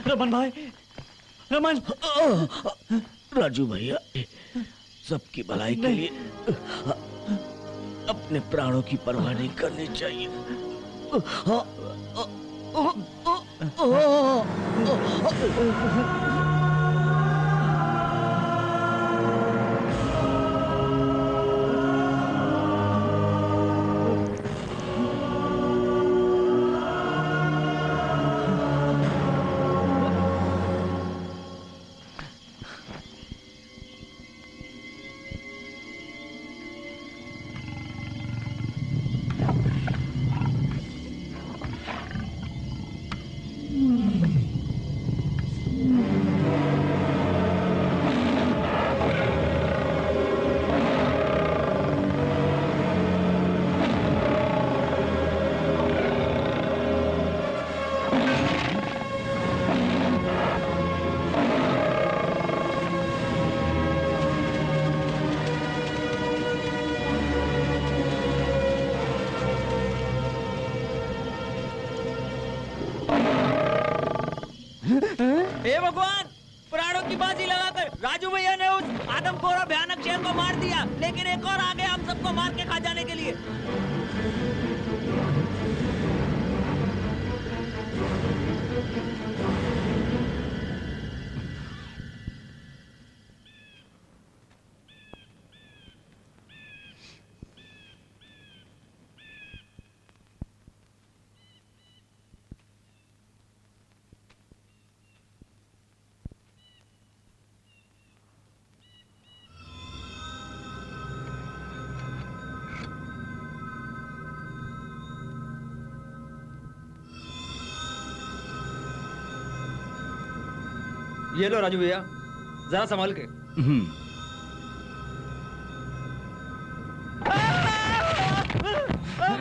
रमन भाई, रमन। राजू भैया, सबकी भलाई के लिए अपने प्राणों की परवाह नहीं करनी चाहिए। हे भगवान, प्राणों की बाजी लगाकर राजू भैया ने उस आदमखोर और भयानक शेर को मार दिया, लेकिन एक और आ गया हम सबको मार के खा जाने के लिए। ये लो राजू भैया, जरा संभाल के।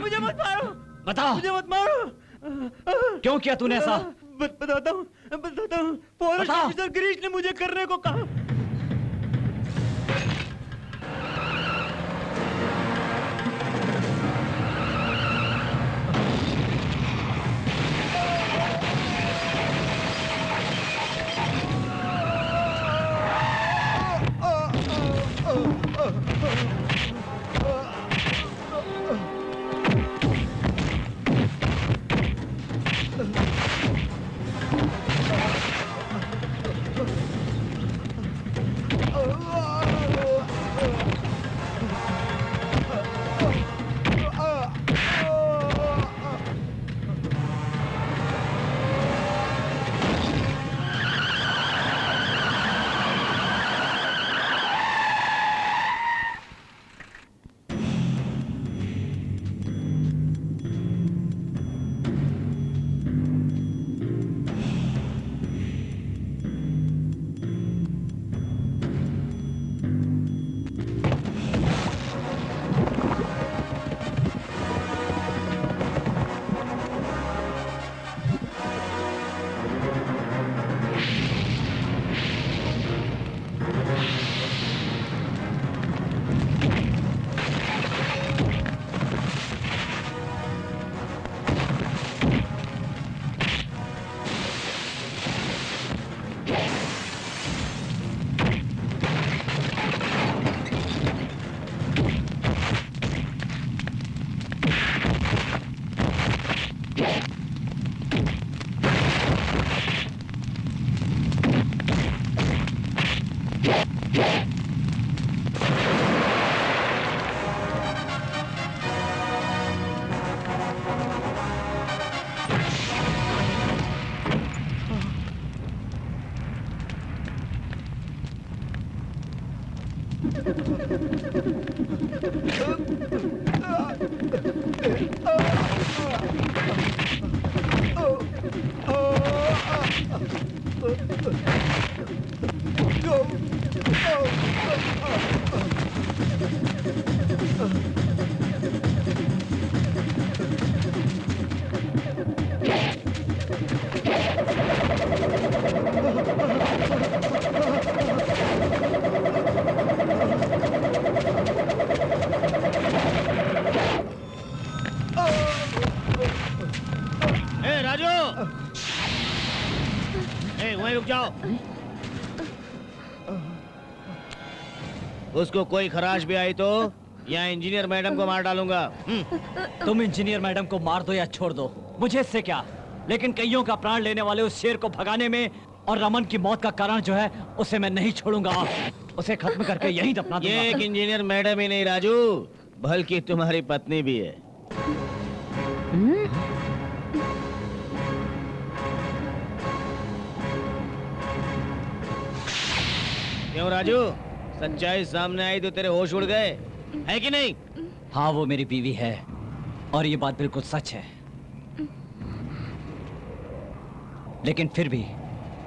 मुझे मत मारो। बताओ, मुझे मत मारो। क्यों किया तूने ऐसा? बताता हूँ। फॉरेस्ट ऑफिसर गिरीश ने मुझे करने को कहा। उसको कोई खराश भी आई तो यहाँ इंजीनियर मैडम को मार डालूंगा। तुम इंजीनियर मैडम को मार दो या छोड़ दो, मुझे इससे क्या, लेकिन कईयों का प्राण लेने वाले उस शेर को भगाने में और रमन की मौत का कारण जो है उसे मैं नहीं छोड़ूंगा। उसे खत्म करके यहीं दफना दूंगा। ये एक इंजीनियर मैडम ही नहीं राजू, बल्कि तुम्हारी पत्नी भी है। क्यों राजू, सच्चाई सामने आई तो तेरे होश उड़ गए, है कि नहीं? हाँ, वो मेरी बीवी है और ये बात बिल्कुल सच है, लेकिन फिर भी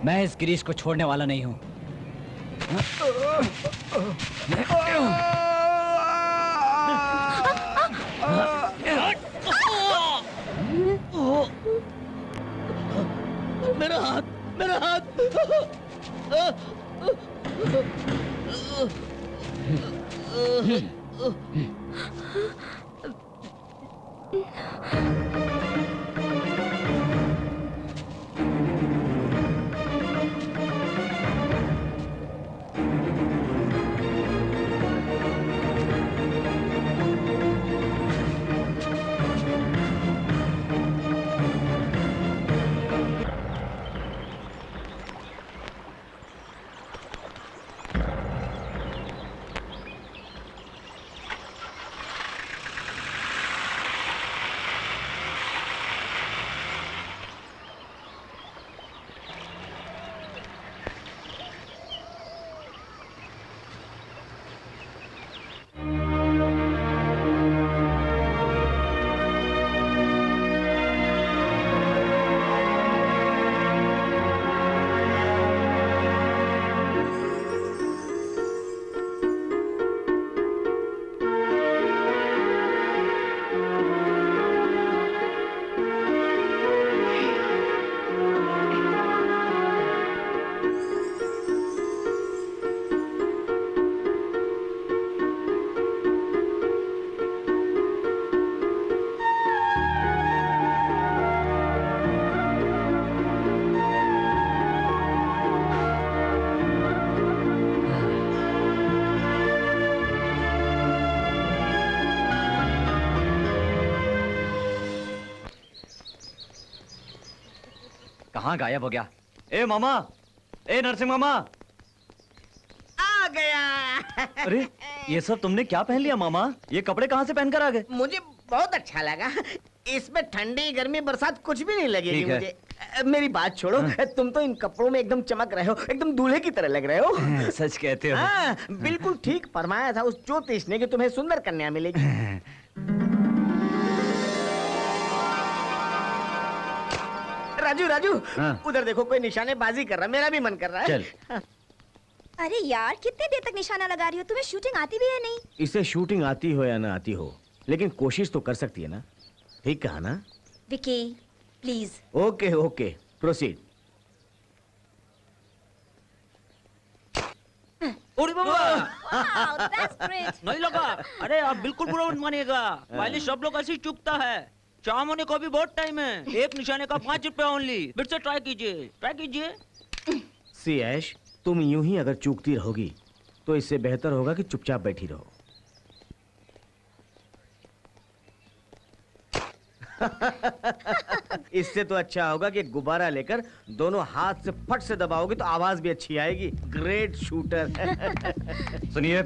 मैं इस गिरीश को छोड़ने वाला नहीं हूं। मेरा हाथ, मेरा हाथ। कहाँ गायब हो गया? ए मामा, ए नरसिंह मामा। आ गया। अरे ये सब तुमने क्या पहन लिया मामा? ये कपड़े कहाँ से पहन कर आ गए? मुझे बहुत अच्छा लगा। इसमें ठंडी गर्मी बरसात कुछ भी नहीं लगेगी ठीक है। मुझे। मेरी बात छोड़ो, तुम तो इन कपड़ों में एकदम चमक रहे हो, एकदम दूल्हे की तरह लग रहे हो। सच कहते हो। हाँ, बिल्कुल ठीक फरमाया था उस ज्योतिष ने कि तुम्हें सुंदर कन्या मिलेगी। राजू राजू, हाँ। उधर देखो कोई निशानेबाजी कर रहा है, मेरा भी मन कर रहा है। चल। हाँ। अरे यार, कितनी देर तक निशाना लगा रही हो? तुम्हें शूटिंग आती भी है नहीं? इसे शूटिंग आती हो या ना आती हो, लेकिन कोशिश तो कर सकती है ना। ठीक कहा ना Vicky? Please. Okay okay, proceed. उड़ी बाबा। Wow, that's great. नहीं लगा? अरे आप बिल्कुल बुरा मत मानिएगा, पहले सब लोग ऐसे ही चूकता है। शाम होने को भी बहुत टाइम है। एक निशाने का 5 रुपए ओनली। फिर से ट्राई कीजिए, ट्राई कीजिए। सी ऐश, तुम यूं ही अगर चूकती रहोगी तो इससे बेहतर होगा कि चुपचाप बैठी रहो। इससे तो अच्छा होगा कि गुब्बारा लेकर दोनों हाथ से फट से दबाओगे तो आवाज भी अच्छी आएगी। Great shooter. सुनिए,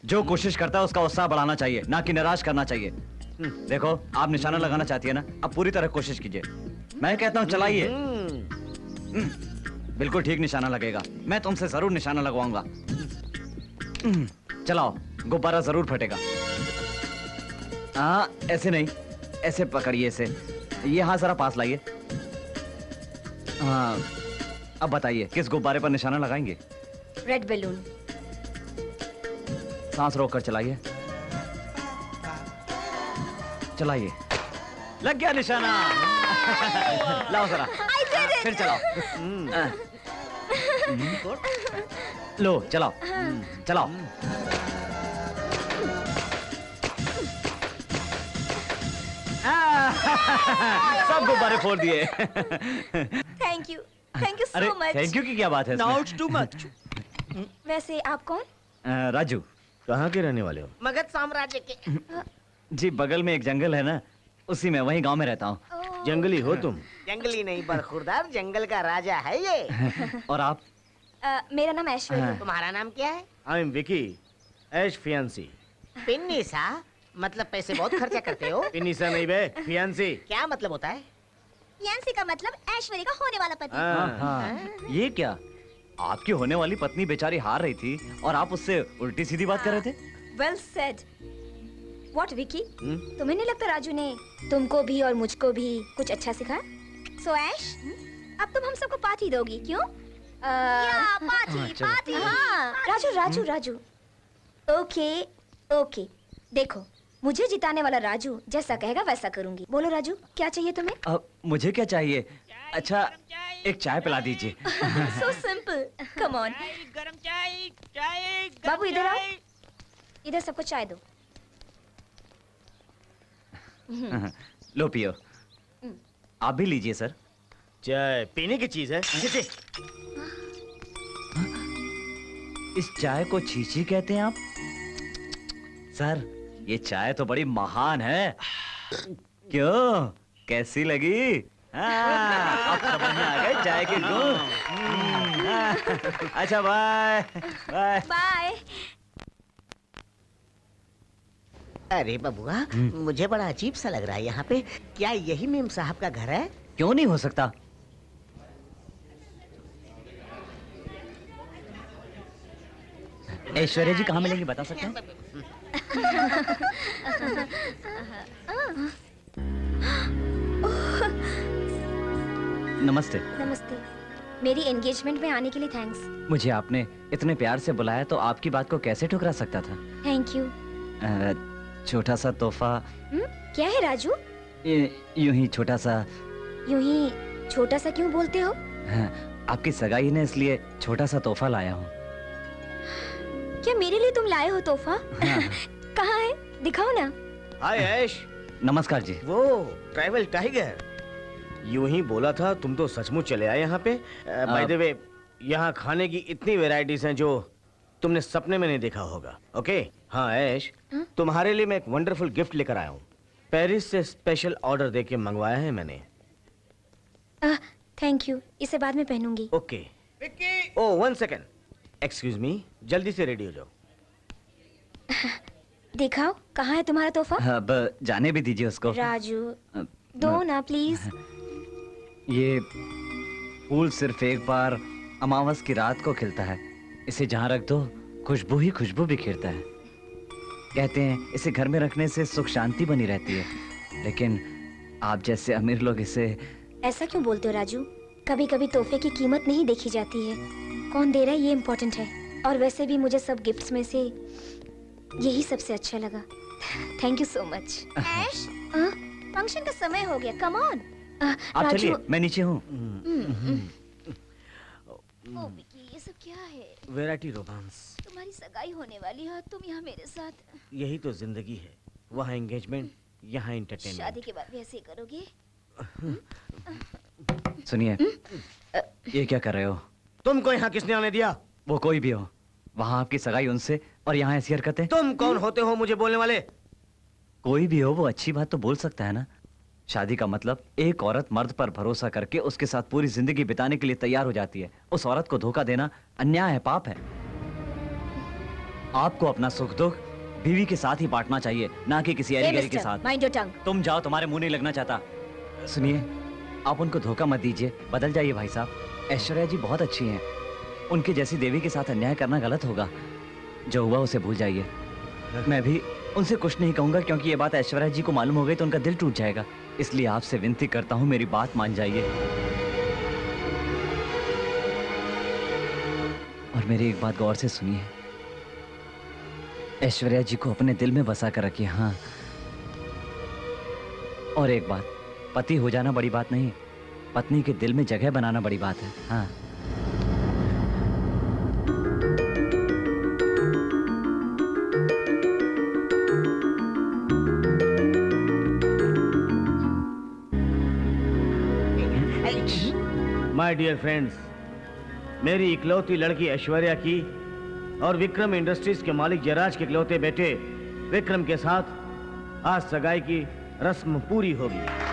जो कोशिश करता है उसका उत्साह बढ़ाना चाहिए, ना कि निराश करना चाहिए। देखो, आप निशाना लगाना चाहती है ना, अब पूरी तरह कोशिश कीजिए। मैं कहता हूँ चलाइए। बिल्कुल ठीक निशाना लगेगा। मैं तुमसे जरूर निशाना लगवाऊंगा। चलाओ, गुब्बारा जरूर फटेगा। हाँ, ऐसे नहीं, ऐसे पकड़िए इसे। ये हाँ जरा पास लाइए। हाँ, अब बताइए किस गुब्बारे पर निशाना लगाएंगे? Red balloon. सांस रोक कर चलाइए। चलाइए। लग गया निशाना। लाओ जरा। फिर चलाओ। लो चलाओ। चलाओ। सब गुब्बारे फोड़ दिए। थैंक यू अरे सो मच। थैंक यू की क्या बात है? Now it's too much. वैसे आप कौन? राजू। कहाँ के रहने वाले हो? मगध साम्राज्य के। जी बगल में एक जंगल है ना, उसी में, वही गांव में रहता हूँ। जंगली हो तुम? जंगली नहीं, बरखुरदार जंगल का राजा है ये। और आप? मेरा नाम ऐश्वर्या। तुम्हारा नाम क्या है? I am Vicky, Aish fiance. पिन्नी सा? मतलब पैसे बहुत खर्चा करते हो? पिन्नी सा नहीं बे, फियांसी। क्या मतलब होता है? फियांसी का मतलब ऐश्वर्या का होने वाला पति। हाँ, ये क्या? आपकी होने वाली पत्नी बेचारी हार रही थी और आप उससे उल्टी सीधी बात कर रहे थे? Well said. व्हाट विकी? तुम्हें नहीं लगता राजू ने तुमको भी और मुझको भी कुछ अच्छा सिखाया? सो ऐश, अब तुम हम सबको पार्टी दोगी, क्यों? पार्टी। हाँ, राजू। ओके ओके, देखो, मुझे जिताने वाला राजू जैसा कहेगा वैसा करूंगी। बोलो राजू, क्या चाहिए तुम्हें? अब मुझे क्या चाहिए? अच्छा, एक चाय पिला दीजिए। So simple, come on. गरम चाय, चाय। बाबू इधर आओ, इधर सबको चाय दो। लो पियो। आप भी लीजिए सर। चाय पीने की चीज है। इस चाय को छीछी कहते हैं आप? सर, ये चाय तो बड़ी महान है। क्यों, कैसी लगी? अब समझ में आ गए चाय के गुण। अच्छा, बाय बाय बाय। अरे बबुआ, मुझे बड़ा अजीब सा लग रहा है यहाँ पे। क्या यही मेम साहब का घर है? क्यों नहीं हो सकता? ऐश्वर्या जी कहाँ मिलेंगी, बता सकते हैं? नमस्ते। नमस्ते। मेरी एंगेजमेंट में आने के लिए थैंक्स। मुझे आपने इतने प्यार से बुलाया तो आपकी बात को कैसे ठुकरा सकता था? Thank you. छोटा सा तोहफा। क्या है राजू? यूं ही छोटा सा। यूं ही छोटा सा क्यों बोलते हो? आपकी सगाई ने इसलिए छोटा सा तोहफा लाया हूँ। क्या मेरे लिए तुम लाए हो तोहफा? कहाँ है, दिखाओ ना। हाय ऐश। नमस्कार जी। वो ट्रैवल टाइगर, यूं ही बोला था, तुम तो सचमुच चले आए यहाँ पे। बाय द वे, यहाँ खाने की इतनी वैरायटीज हैं जो तुमने सपने में नहीं देखा होगा। ओके? हाँ ऐश, तुम्हारे लिए मैं एक वंडरफुल गिफ्ट लेकर आया हूँ। पेरिस से स्पेशल ऑर्डर देके मंगवाया है मैंने। थैंक यू, इसे बाद में पहनूंगी। ओके। ओह 1 सेकेंड, एक्सक्यूज मी, जल्दी से रेडी हो जाओ। दिखाओ कहाँ है तुम्हारा तोहफा। अब जाने भी दीजिए उसको। राजू दो ना प्लीज। ये फूल सिर्फ एक बार अमावस की रात को खिलता है, इसे जहाँ रख दो खुशबू ही खुशबू बिखेरता है। कहते हैं इसे घर में रखने से सुख शांति बनी रहती है, लेकिन आप जैसे अमीर लोग इसे। ऐसा क्यों बोलते हो राजू? कभी कभी तोहफे की कीमत नहीं देखी जाती है, कौन दे रहा है ये इम्पोर्टेंट है। और वैसे भी मुझे सब गिफ्ट्स में से यही सबसे अच्छा लगा। Thank you so much. Aish, function का समय हो गया, कम ऑन। आप चलिए, मैं नीचे हूँ। ओ विकी, ये सब क्या है? Variety romance. तुम्हारी सगाई होने वाली है, तुम यहाँ मेरे साथ। यही तो जिंदगी है, वहाँ एंगेजमेंट, यहाँ एंटरटेनमेंट। शादी के बाद भी ऐसे ही करोगे? सुनिए, ये क्या कर रहे हो? तुमको यहाँ किसने आने दिया? वो कोई भी हो, वहाँ आपकी सगाई उनसे और यहाँ ऐसी हरकतें। तुम कौन होते हो मुझे बोलने वाले? कोई भी हो, वो अच्छी बात तो बोल सकता है ना। शादी का मतलब एक औरत मर्द पर भरोसा करके उसके साथ पूरी जिंदगी बिताने के लिए तैयार हो जाती है। उस औरत को धोखा देना अन्याय है, पाप है। आपको अपना सुख दुख बीवी के साथ ही बांटना चाहिए, ना कि किसी ऐरी गैरी के साथ। Mind your tongue. तुम जाओ, तुम्हारे मुंह नहीं लगना चाहता। सुनिए, आप उनको धोखा मत दीजिए, बदल जाइए भाई साहब। ऐश्वर्या जी बहुत अच्छी हैं, उनकी जैसी देवी के साथ अन्याय करना गलत होगा। जो हुआ उसे भूल जाइए। मैं भी उनसे कुछ नहीं कहूंगा, क्योंकि ये बात ऐश्वर्या जी को मालूम हो गई तो उनका दिल टूट जाएगा। इसलिए आपसे विनती करता हूँ, मेरी बात मान जाइए। और मेरी एक बात गौर से सुनिए, ऐश्वर्या जी को अपने दिल में बसा कर रखिए। हाँ, और एक बात, पति हो जाना बड़ी बात नहीं, पत्नी के दिल में जगह बनाना बड़ी बात है। हाँ। माय डियर फ्रेंड्स, मेरी इकलौती लड़की ऐश्वर्या की और विक्रम इंडस्ट्रीज के मालिक जयराज के इकलौते बेटे विक्रम के साथ आज सगाई की रस्म पूरी होगी।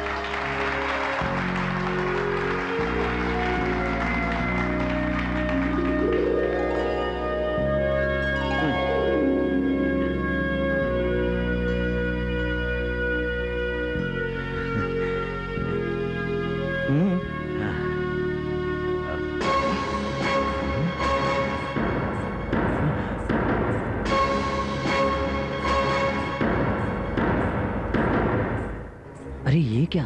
अरे ये क्या,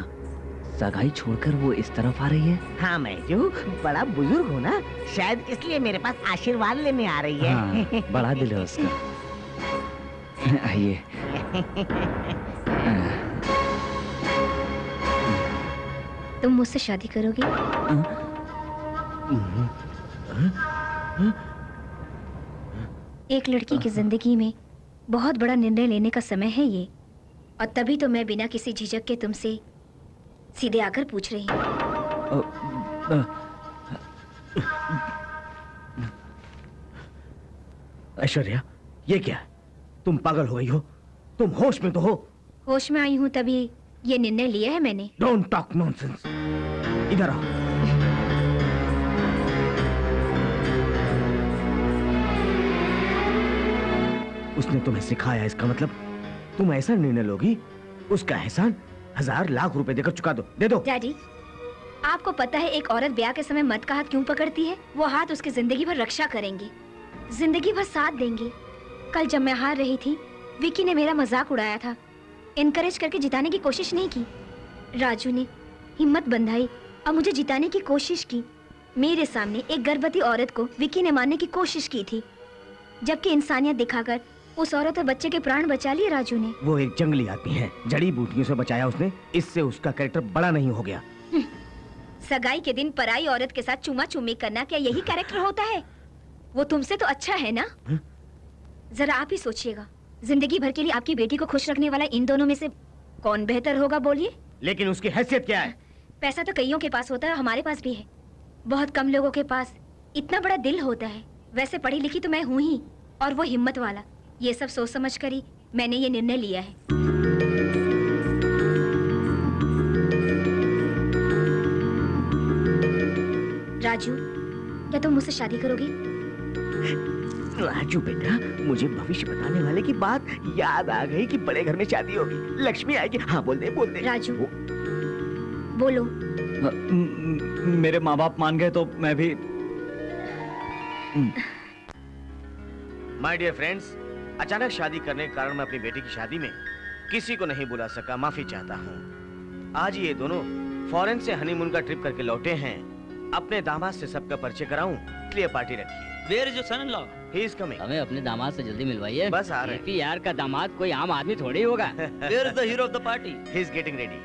सगाई छोड़कर वो इस तरफ आ रही है? हाँ, मैं जो बड़ा बुजुर्ग हूँ ना, शायद इसलिए मेरे पास आशीर्वाद लेने आ रही है। हाँ, बड़ा दिल है उसका। आइए। तुम मुझसे शादी करोगे? एक लड़की की जिंदगी में बहुत बड़ा निर्णय लेने का समय है ये, और तभी तो मैं बिना किसी झिझक के तुमसे सीधे आकर पूछ रही हूँ। ऐश्वर्या, ये क्या है? तुम पागल हो गई हो? तुम होश में तो हो? होश में आई हूँ तभी ये निर्णय लिया है मैंने। Don't talk nonsense. इधर आओ। उसने तुम्हें सिखाया, इसका मतलब तुम ऐसा निर्णय लोगी, उसका एहसान 1000 लाख रुपए देकर चुका दो। दे दो। डैडी, आपको पता है एक औरत ब्याह के समय मर्द का हाथ क्यों पकड़ती है? वो हाथ उसकी जिंदगी भर रक्षा करेंगे, जिंदगी भर साथ देंगे। कल जब मैं हार रही थी, विकी ने मेरा मजाक उड़ाया था, इनकरेज करके जिताने की कोशिश नहीं की। राजू ने हिम्मत बंधाई और मुझे जिताने की कोशिश की। मेरे सामने एक गर्भवती औरत को विकी ने मारने की कोशिश की थी, जबकि इंसानियत दिखाकर उस औरत और बच्चे के प्राण बचा लिए राजू ने। वो एक जंगली आदमी है, जड़ी बूटियों से बचाया उसने, इससे उसका कैरेक्टर बड़ा नहीं हो गया। सगाई के दिन पराई औरत के साथ चूमा चूमी करना क्या यही कैरेक्टर होता है? वो तुमसे तो अच्छा है ना? जरा आप ही सोचिएगा, जिंदगी भर के लिए आपकी बेटी को खुश रखने वाला इन दोनों में से कौन बेहतर होगा बोलिए? लेकिन उसकी हैसियत क्या है? पैसा तो कईयों के पास होता है, हमारे पास भी है। बहुत कम लोगों के पास इतना बड़ा दिल होता है। वैसे पढ़ी लिखी तो मैं हूँ ही, और वो हिम्मत वाला। ये सब सोच समझ कर ही मैंने ये निर्णय लिया है। राजू, क्या तुम मुझसे शादी करोगे? राजू बेटा, मुझे भविष्य बताने वाले की बात याद आ गई कि बड़े घर में शादी होगी, लक्ष्मी आएगी। हाँ बोल दे बोल दे। राजू बोलो। मेरे माँ बाप मान गए तो मैं भी। माय डियर फ्रेंड्स, अचानक शादी करने के कारण मैं अपनी बेटी की शादी में किसी को नहीं बुला सका, माफी चाहता हूँ। आज ये दोनों फॉरेन से हनीमून का ट्रिप करके लौटे हैं। अपने दामाद से सबका परिचय कराऊं, इसलिए पार्टी रखी है। Where is your son-in-law? He is coming. हमें अपने दामाद से जल्दी मिलवाइए। बस आ रहे हैं। JP यार का दामाद कोई आम आदमी थोड़ी होगा। Where is the hero of the party? He is getting ready.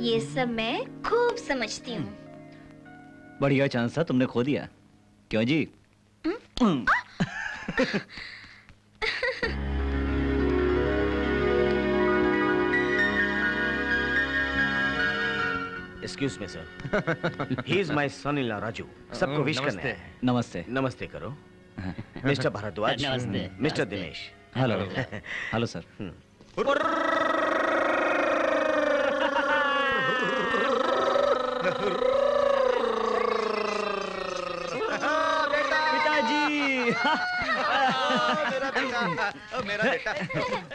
ये सब मैं खूब समझती हूँ। बढ़िया चांस था, तुमने खो दिया। क्यों जी? Excuse me, sir. He is my son-in-law, Raju. सबको विश करना है। नमस्ते। नमस्ते करो। मिस्टर भारद्वाज। नमस्ते। Mister Dinesh. Hello. Hello sir. पिताजी। मेरा बेटा, ओ मेरा बेटा,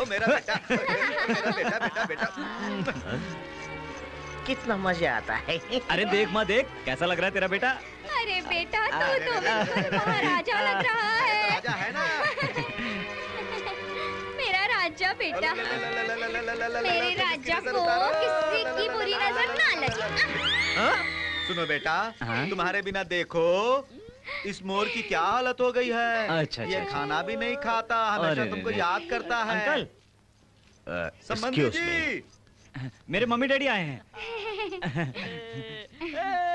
ओ मेरा बेटा, मेरा बेटा, बेटा, बेटा। कितना मजा आता है। अरे देख माँ देख, कैसा लग रहा है तेरा बेटा? अरे बेटा तो बिल्कुल महाराजा लग रहा है। राजा है ना? मेरा राजा बेटा, मेरे राजा को किसी की बुरी नजर ना लगे। सुनो बेटा, तुम्हारे बिना देखो इस मोर की क्या हालत हो गई है। अच्छा, ये अच्छा। खाना भी नहीं खाता, हमेशा तुमको याद करता है। अंकल, संबंधी जी, मेरे मम्मी डैडी आए हैं।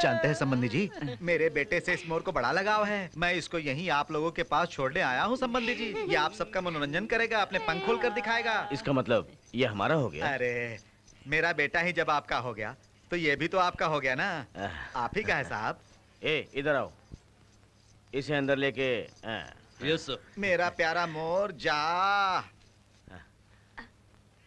जानते हैं संबंधी जी, मेरे बेटे से इस मोर को बड़ा लगाव है। मैं इसको यहीं आप लोगों के पास छोड़ने आया हूँ संबंधी जी। ये आप सबका मनोरंजन करेगा, अपने पंख खोल कर दिखाएगा। इसका मतलब ये हमारा हो गया। अरे मेरा बेटा ही जब आपका हो गया तो ये भी तो आपका हो गया ना। आप ही का है साहब। ए इधर आओ, इसे अंदर लेके। Yes, sir. मेरा प्यारा मोर जा।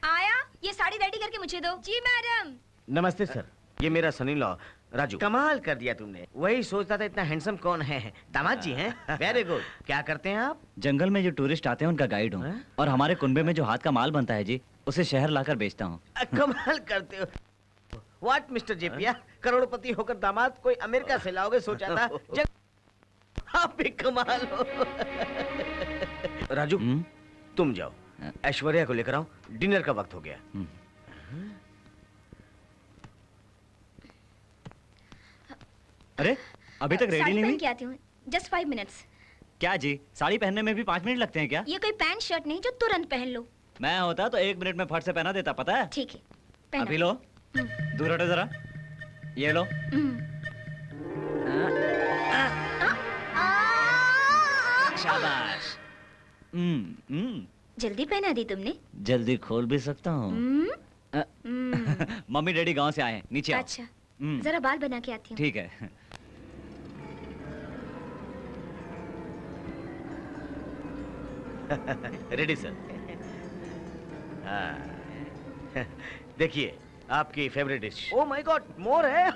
आया, ये साड़ी रेडी करके मुझे दो। जी मैडम। नमस्ते सर, ये मेरा सन-इन-लॉ राजू। कमाल कर दिया तुमने। वही सोचता था इतना हैंडसम कौन है। दामाद जी हैं? Very good. क्या करते हैं आप? जंगल में जो टूरिस्ट आते हैं उनका गाइड हूँ, और हमारे कुनबे में जो हाथ का माल बनता है जी, उसे शहर लाकर बेचता हूँ। कमाल करते हो। व्हाट मिस्टर जेपिया, करोड़पति होकर दामाद कोई अमेरिका से लाओगे सोचा था। आप भी कमाल हो। राजू तुम जाओ, ऐश्वर्या को लेकर आओ, डिनर का वक्त हो गया। अरे अभी तक रेडी नहीं हुई? क्या आती हूँ, जस्ट 5 मिनट्स। क्या जी, साड़ी पहनने में भी 5 मिनट लगते हैं क्या? ये कोई पैंट शर्ट नहीं जो तुरंत पहन लो। मैं होता तो 1 मिनट में फट से पहना देता, पता है? ठीक है, पहना। अभी लो, दूर हटो जरा। ये लो। शाबाश। जल्दी पहना दी तुमने। जल्दी खोल भी सकता हूँ। मम्मी डैडी गांव से आए हैं, नीचे आओ। अच्छा, जरा बाल बना के आती हूँ। ठीक है। Ready sir. देखिए आपकी favourite dish. Oh my god, मोर है।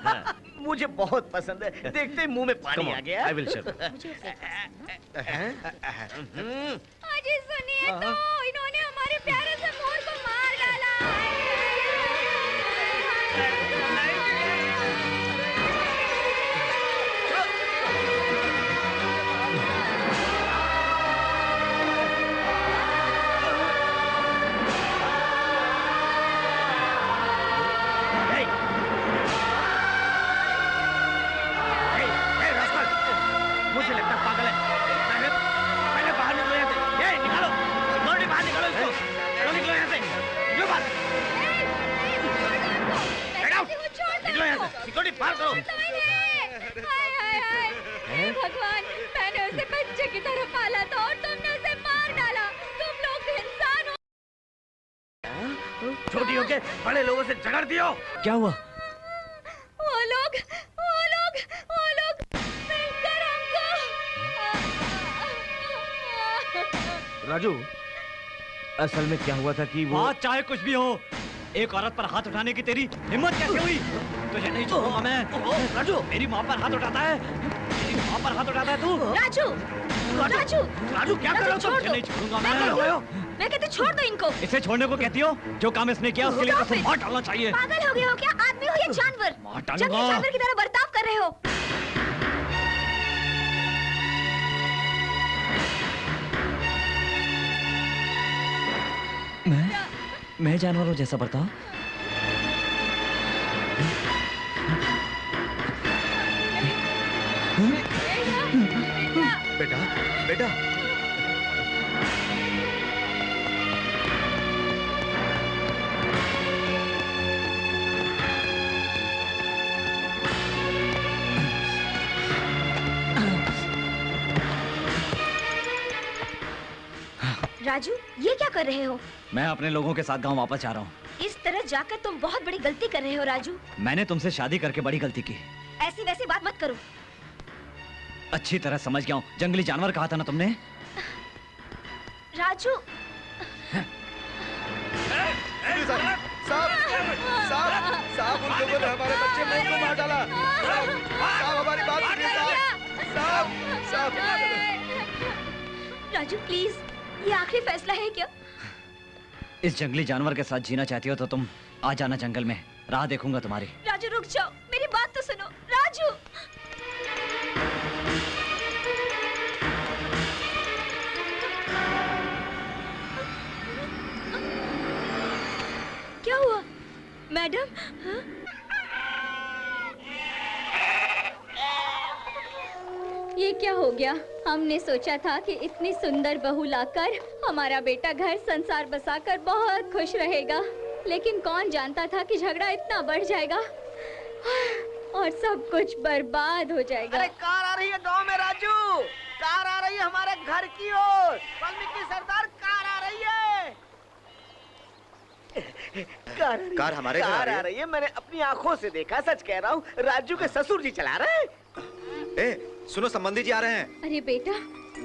मुझे बहुत पसंद है। देखते ही मुंह में पानी आ गया। I will serve. अजी सुनिए तो, इन्होंने हमारे प्यारे से मोर को मार डाला। मुझे लगता है पागल है। पहले बाहर निकलो यहाँ से। ये निकालो, नोटी बाहर निकालो इसको। निकलो यहाँ से। निकलो बाहर। निकलो यहाँ से। सिक्योरिटी बाहर करो। भगवान, मैंने उसे बच्चे की तरह पाला था और तुमने उसे मार डाला। तुम लोग इंसान हो। छोटी होके बड़े लोगों से झगड़ दियो। क्या हुआ? वो लोग मिलकर हमको। राजू असल में क्या हुआ था कि वो बात चाहे कुछ भी हो, एक औरत पर हाथ उठाने की तेरी हिम्मत कैसे हुई? तुझे नहीं छोड़ूंगा मैं। राजू, मेरी माँ पर हाथ उठाता है, मेरी माँ पर हाथ उठाता है तू। राजू, राजू, राजू क्या कर रहा हो? तुझे नहीं छोड़ूंगा मैं कहती छोड़ दो इनको। इसे छोड़ने को कहती हो? जो काम इसने किया उसके लिए तो मार डालना चाहिए। पागल हो गए हो क्या? आदमी हो या जानवर? जंगली जानवर की तरह बर्ताव कर रहे हो। मैं जानवरों जैसा बर्ताव? बेटा, बेटा। राजू, ये क्या कर रहे हो? मैं अपने लोगों के साथ गांव वापस जा रहा हूँ। इस तरह जाकर तुम बहुत बड़ी गलती कर रहे हो राजू। मैंने तुमसे शादी करके बड़ी गलती की। ऐसी वैसी बात मत करो। अच्छी तरह समझ गया हूँ। जंगली जानवर कहा था ना तुमने? राजू। साहब, उन लोगों ने हमारे बच्चे मोहन को मार डाला। साहब, हमारी बात सुनिए साहब। साहब। राजू प्लीज, ये आखिरी फैसला है क्या? इस जंगली जानवर के साथ जीना चाहती हो तो तुम आ जाना जंगल में, राह देखूंगा तुम्हारी। राजू रुक जाओ, मेरी बात तो सुनो। राजू, क्या हुआ मैडम? ये क्या हो गया? हमने सोचा था कि इतनी सुंदर बहू लाकर हमारा बेटा घर संसार बसाकर बहुत खुश रहेगा, लेकिन कौन जानता था कि झगड़ा इतना बढ़ जाएगा और सब कुछ बर्बाद हो जाएगा। अरे कार आ रही है गांव में राजू, कार आ रही है हमारे घर की ओर। वाल्मीकि सरदार, कार आ रही है। कार हमारे घर कार आ रही है। मैंने अपनी आंखों से देखा, सच कह रहा हूँ। राजू के ससुर जी चला रहे हैं। सुनो, संबंधी जी आ रहे हैं। अरे बेटा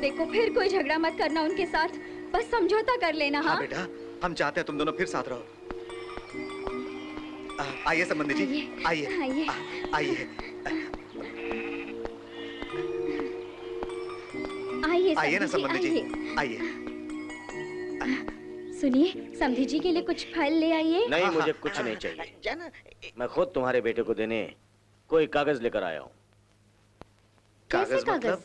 देखो, फिर कोई झगड़ा मत करना उनके साथ, बस समझौता कर लेना। हाँ बेटा, हम चाहते हैं तुम दोनों फिर साथ रहो। आइए संबंधी जी, आइए आइए आइए ना संबंधी जी, आइए। सुनिए, समधी जी के लिए कुछ फल ले आइए। नहीं, मुझे कुछ नहीं चाहिए। मैं खुद तुम्हारे बेटे को देने कोई कागज लेकर आया हूँ। कैसे कागज?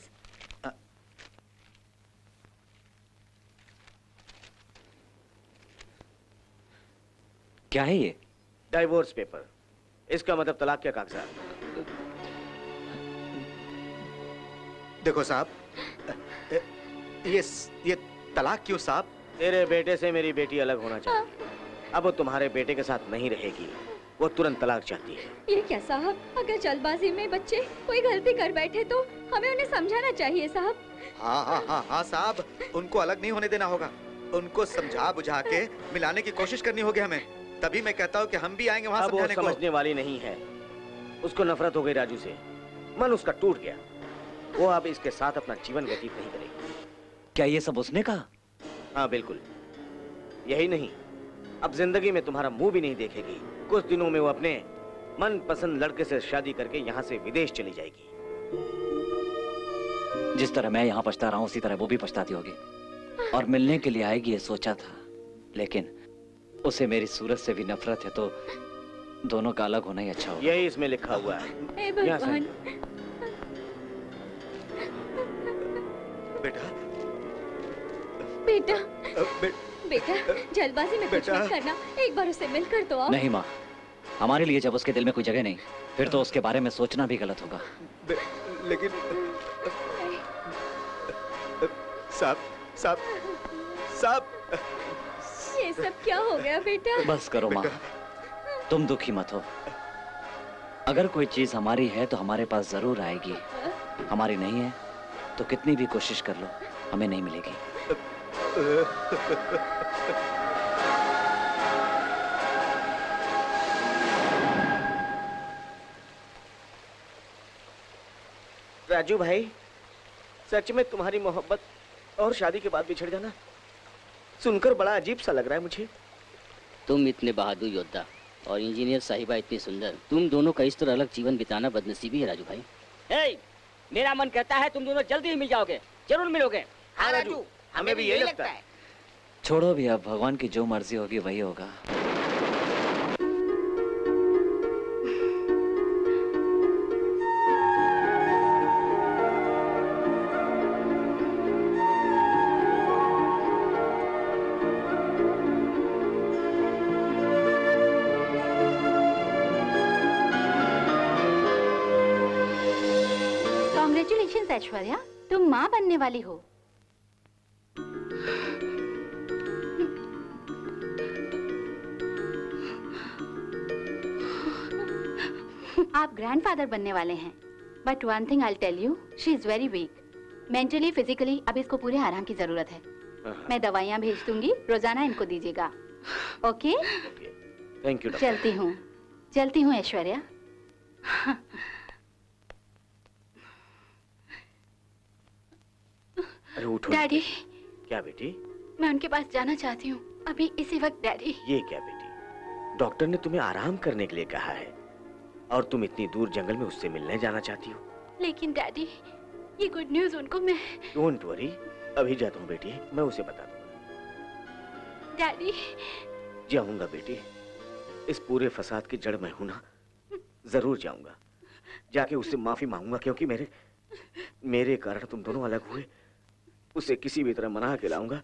क्या है ये? Divorce paper. इसका मतलब तलाक के कागजात। देखो साहब, ये तलाक क्यों साहब? तेरे बेटे से मेरी बेटी अलग होना चाहिए। अब वो तुम्हारे बेटे के साथ नहीं रहेगी, वो तुरंत तलाक चाहती है। ये क्या साहब, अगर जल्दबाजी में बच्चे कोई गलती कर बैठे तो हमें उन्हें समझाना चाहिए साहब। हाँ साहब, उनको अलग नहीं होने देना होगा। उनको समझा बुझा के मिलाने की कोशिश करनी होगी हमें। तभी मैं कहता हूँ कि हम भी आएंगे वहाँ समझाने को। वो समझने वाली नहीं है। उसको नफरत हो गई राजू से, मन उसका टूट गया। वो अब इसके साथ अपना जीवन व्यतीत नहीं करेगी। क्या ये सब उसने कहा? हाँ बिल्कुल। यही नहीं, अब जिंदगी में तुम्हारा मुंह भी नहीं देखेगी। कुछ दिनों में वो अपने मनपसंद लड़के से शादी करके यहाँ से विदेश चली जाएगी। जिस तरह मैं यहाँ पछता रहा हूँ उसी तरह वो भी पछताती होगी, और मिलने के लिए आएगी ये सोचा था, लेकिन उसे मेरी सूरत से भी नफरत है, तो दोनों का अलग होना ही अच्छा होगा। यही इसमें लिखा हुआ है। भगवान। बेटा बेटा बेटा, जल्दबाजी में कुछ मत करना, एक बार उसे मिलकर तो आओ। नहीं माँ, हमारे लिए जब उसके दिल में कोई जगह नहीं, फिर तो उसके बारे में सोचना भी गलत होगा। लेकिन साहब साहब साहब, ये सब क्या हो गया बेटा? बस करो माँ, तुम दुखी मत हो। अगर कोई चीज हमारी है तो हमारे पास जरूर आएगी, हमारी नहीं है तो कितनी भी कोशिश कर लो हमें नहीं मिलेगी। राजू भाई, सच में तुम्हारी मोहब्बत और शादी के बाद बिछड़ जाना सुनकर बड़ा अजीब सा लग रहा है मुझे। तुम इतने बहादुर योद्धा और इंजीनियर साहिबा इतनी सुंदर, तुम दोनों का इस तरह अलग जीवन बिताना बदनसीबी है राजू भाई। हे, मेरा मन कहता है तुम दोनों जल्दी ही मिल जाओगे, जरूर मिलोगे। हाँ राजू, हमें भी यही लगता है। छोड़ो भी, अब भगवान की जो मर्जी होगी वही होगा। कांग्रेचुलेशंस ऐश्वर्या, तुम माँ बनने वाली हो। आप ग्रैंडफादर बनने वाले हैं। But one thing I tell you, she is very weak mentally physically. अब इसको पूरे आराम की जरूरत है। मैं दवाइयाँ भेज दूंगी, रोजाना इनको दीजिएगा। ओके? Thank you. चलती हूँ ऐश्वर्या। अरे उठो। डैडी। क्या बेटी? मैं उनके पास जाना चाहती हूँ अभी इसी वक्त। डैडी। ये क्या बेटी, डॉक्टर ने तुम्हें आराम करने के लिए कहा है और तुम इतनी दूर जंगल में उससे मिलने जाना चाहती हो। लेकिन डैडी, ये गुड न्यूज उनको मैं। डोंट वरी, अभी जाता हूँ बेटी, मैं उसे बता दूंगा। डैडी। जाऊंगा बेटी, इस पूरे फसाद की जड़ मैं हूं ना, जरूर जाऊंगा। जाके उससे माफी मांगूंगा, क्योंकि मेरे कारण तुम दोनों अलग हुए। उसे किसी भी तरह मना के लाऊंगा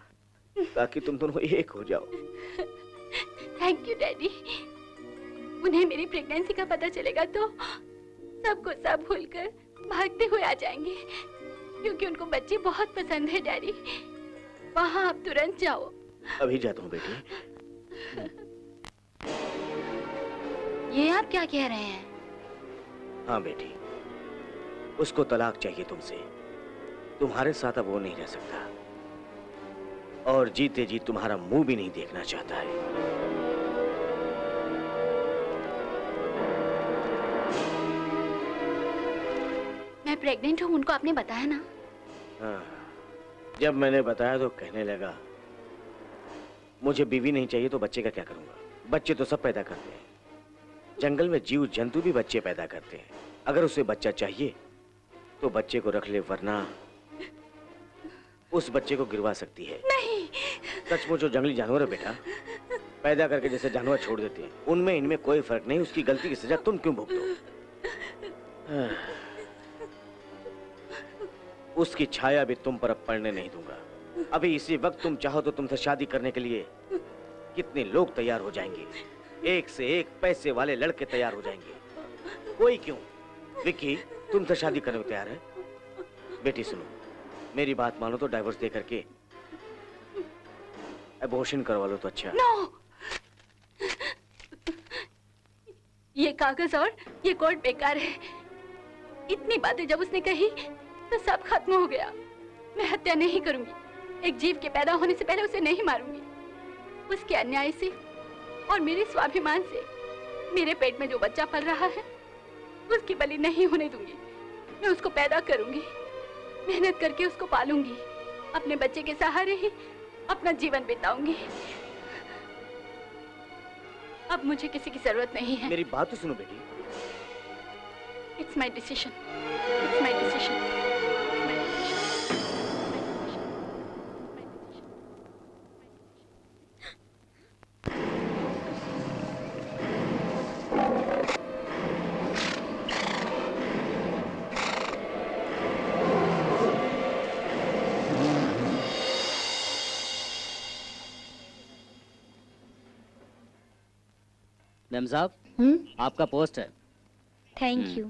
ताकि तुम दोनों एक हो जाओ। Thank you daddy. उन्हें मेरी प्रेगनेंसी का पता चलेगा तो सबको सब भूलकर भागते हुए आ जाएंगे, क्योंकि उनको बच्चे बहुत पसंद है। डैडी, वहाँ आप तुरंत जाओ। अभी जाता हूँ बेटी। ये आप क्या कह रहे हैं? हाँ बेटी, उसको तलाक चाहिए तुमसे। तुम्हारे साथ अब वो नहीं रह सकता और जीते जी तुम्हारा मुंह भी नहीं देखना चाहता है। मैं प्रेग्नेंट हूँ, उनको आपने बताया ना? हाँ, जब मैंने बताया तो कहने लगा मुझे बीवी नहीं चाहिए तो बच्चे का क्या करूंगा। बच्चे तो सब पैदा करते हैं, जंगल में जीव जंतु भी बच्चे पैदा करते हैं। अगर उसे बच्चा चाहिए तो बच्चे को रख ले, वरना उस बच्चे को गिरवा सकती है। नहीं। सचमुच जो जंगली जानवर है बेटा, पैदा करके जैसे जानवर छोड़ देते हैं, उनमें इनमें कोई फर्क नहीं। उसकी गलती की सजा तुम क्यों भुगतो? उसकी छाया भी तुम पर अब पड़ने नहीं दूंगा। अभी इसी वक्त तुम चाहो तो तुमसे शादी करने के लिए कितने लोग तैयार हो जाएंगे, एक से एक पैसे वाले लड़के तैयार हो जाएंगे। कोई क्यों, विक्की तुमसे शादी करने को तैयार है। बेटी सुनो, मेरी बात मानो तो डाइवोर्स दे करके अबॉर्शन करवा लो तो अच्छा। नो। ये कागज और ये कोर्ट बेकार है। इतनी बातें जब उसने कही तो सब खत्म हो गया। मैं हत्या नहीं करूंगी। एक जीव के पैदा होने से पहले उसे नहीं मारूंगी। उसके अन्याय से और मेरे स्वाभिमान से मेरे पेट में जो बच्चा पल रहा है उसकी बलि नहीं होने दूंगी। मैं उसको पैदा करूंगी, मेहनत करके उसको पालूंगी, अपने बच्चे के सहारे ही अपना जीवन बिताऊंगी। अब मुझे किसी की जरूरत नहीं है। मेरी बात तो सुनो बेटी। It's my decision, it's my decision. Ma'am साहब, आपका पोस्ट है। Thank you.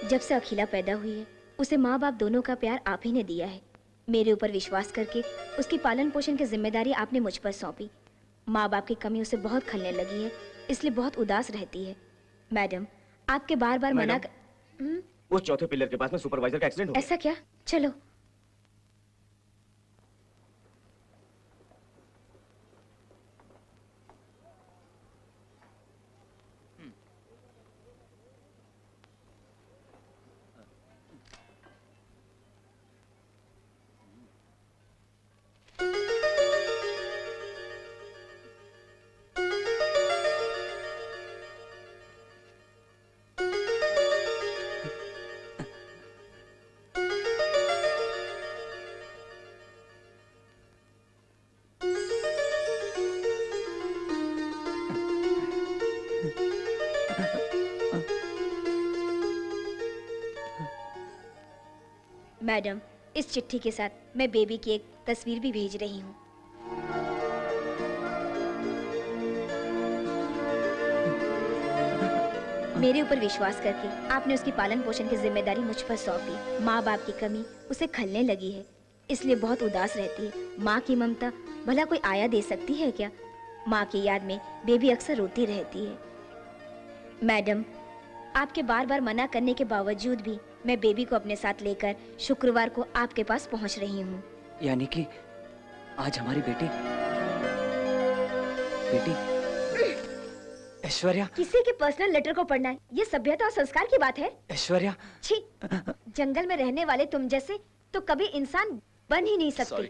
जब से अखिला पैदा हुई है उसे माँ बाप दोनों का प्यार आप ही ने दिया है। मेरे ऊपर विश्वास करके उसकी पालन पोषण की जिम्मेदारी आपने मुझ पर सौंपी। माँ बाप की कमी उसे बहुत खलने लगी है, इसलिए बहुत उदास रहती है। मैडम, आपके बार बार मना कर... उस चौथे पिलर के पास में सुपरवाइजर का एक्सीडेंट हो गया। ऐसा क्या? चलो। मैडम, इस चिट्ठी के साथ मैं बेबी की एक तस्वीर भी भेज रही हूँ। मेरे ऊपर विश्वास करके आपने उसकी पालन पोषण की जिम्मेदारी मुझ पर सौंपी। माँ बाप की कमी उसे खलने लगी है, इसलिए बहुत उदास रहती है। माँ की ममता भला कोई आया दे सकती है क्या? माँ की याद में बेबी अक्सर रोती रहती है। मैडम, आपके बार बार मना करने के बावजूद भी मैं बेबी को अपने साथ लेकर शुक्रवार को आपके पास पहुँच रही हूँ। यानी कि आज हमारी बेटी ऐश्वर्या। किसी के पर्सनल लेटर को पढ़ना है, ये सभ्यता और संस्कार की बात है? ऐश्वर्या, छी, जंगल में रहने वाले तुम जैसे तो कभी इंसान बन ही नहीं सकते।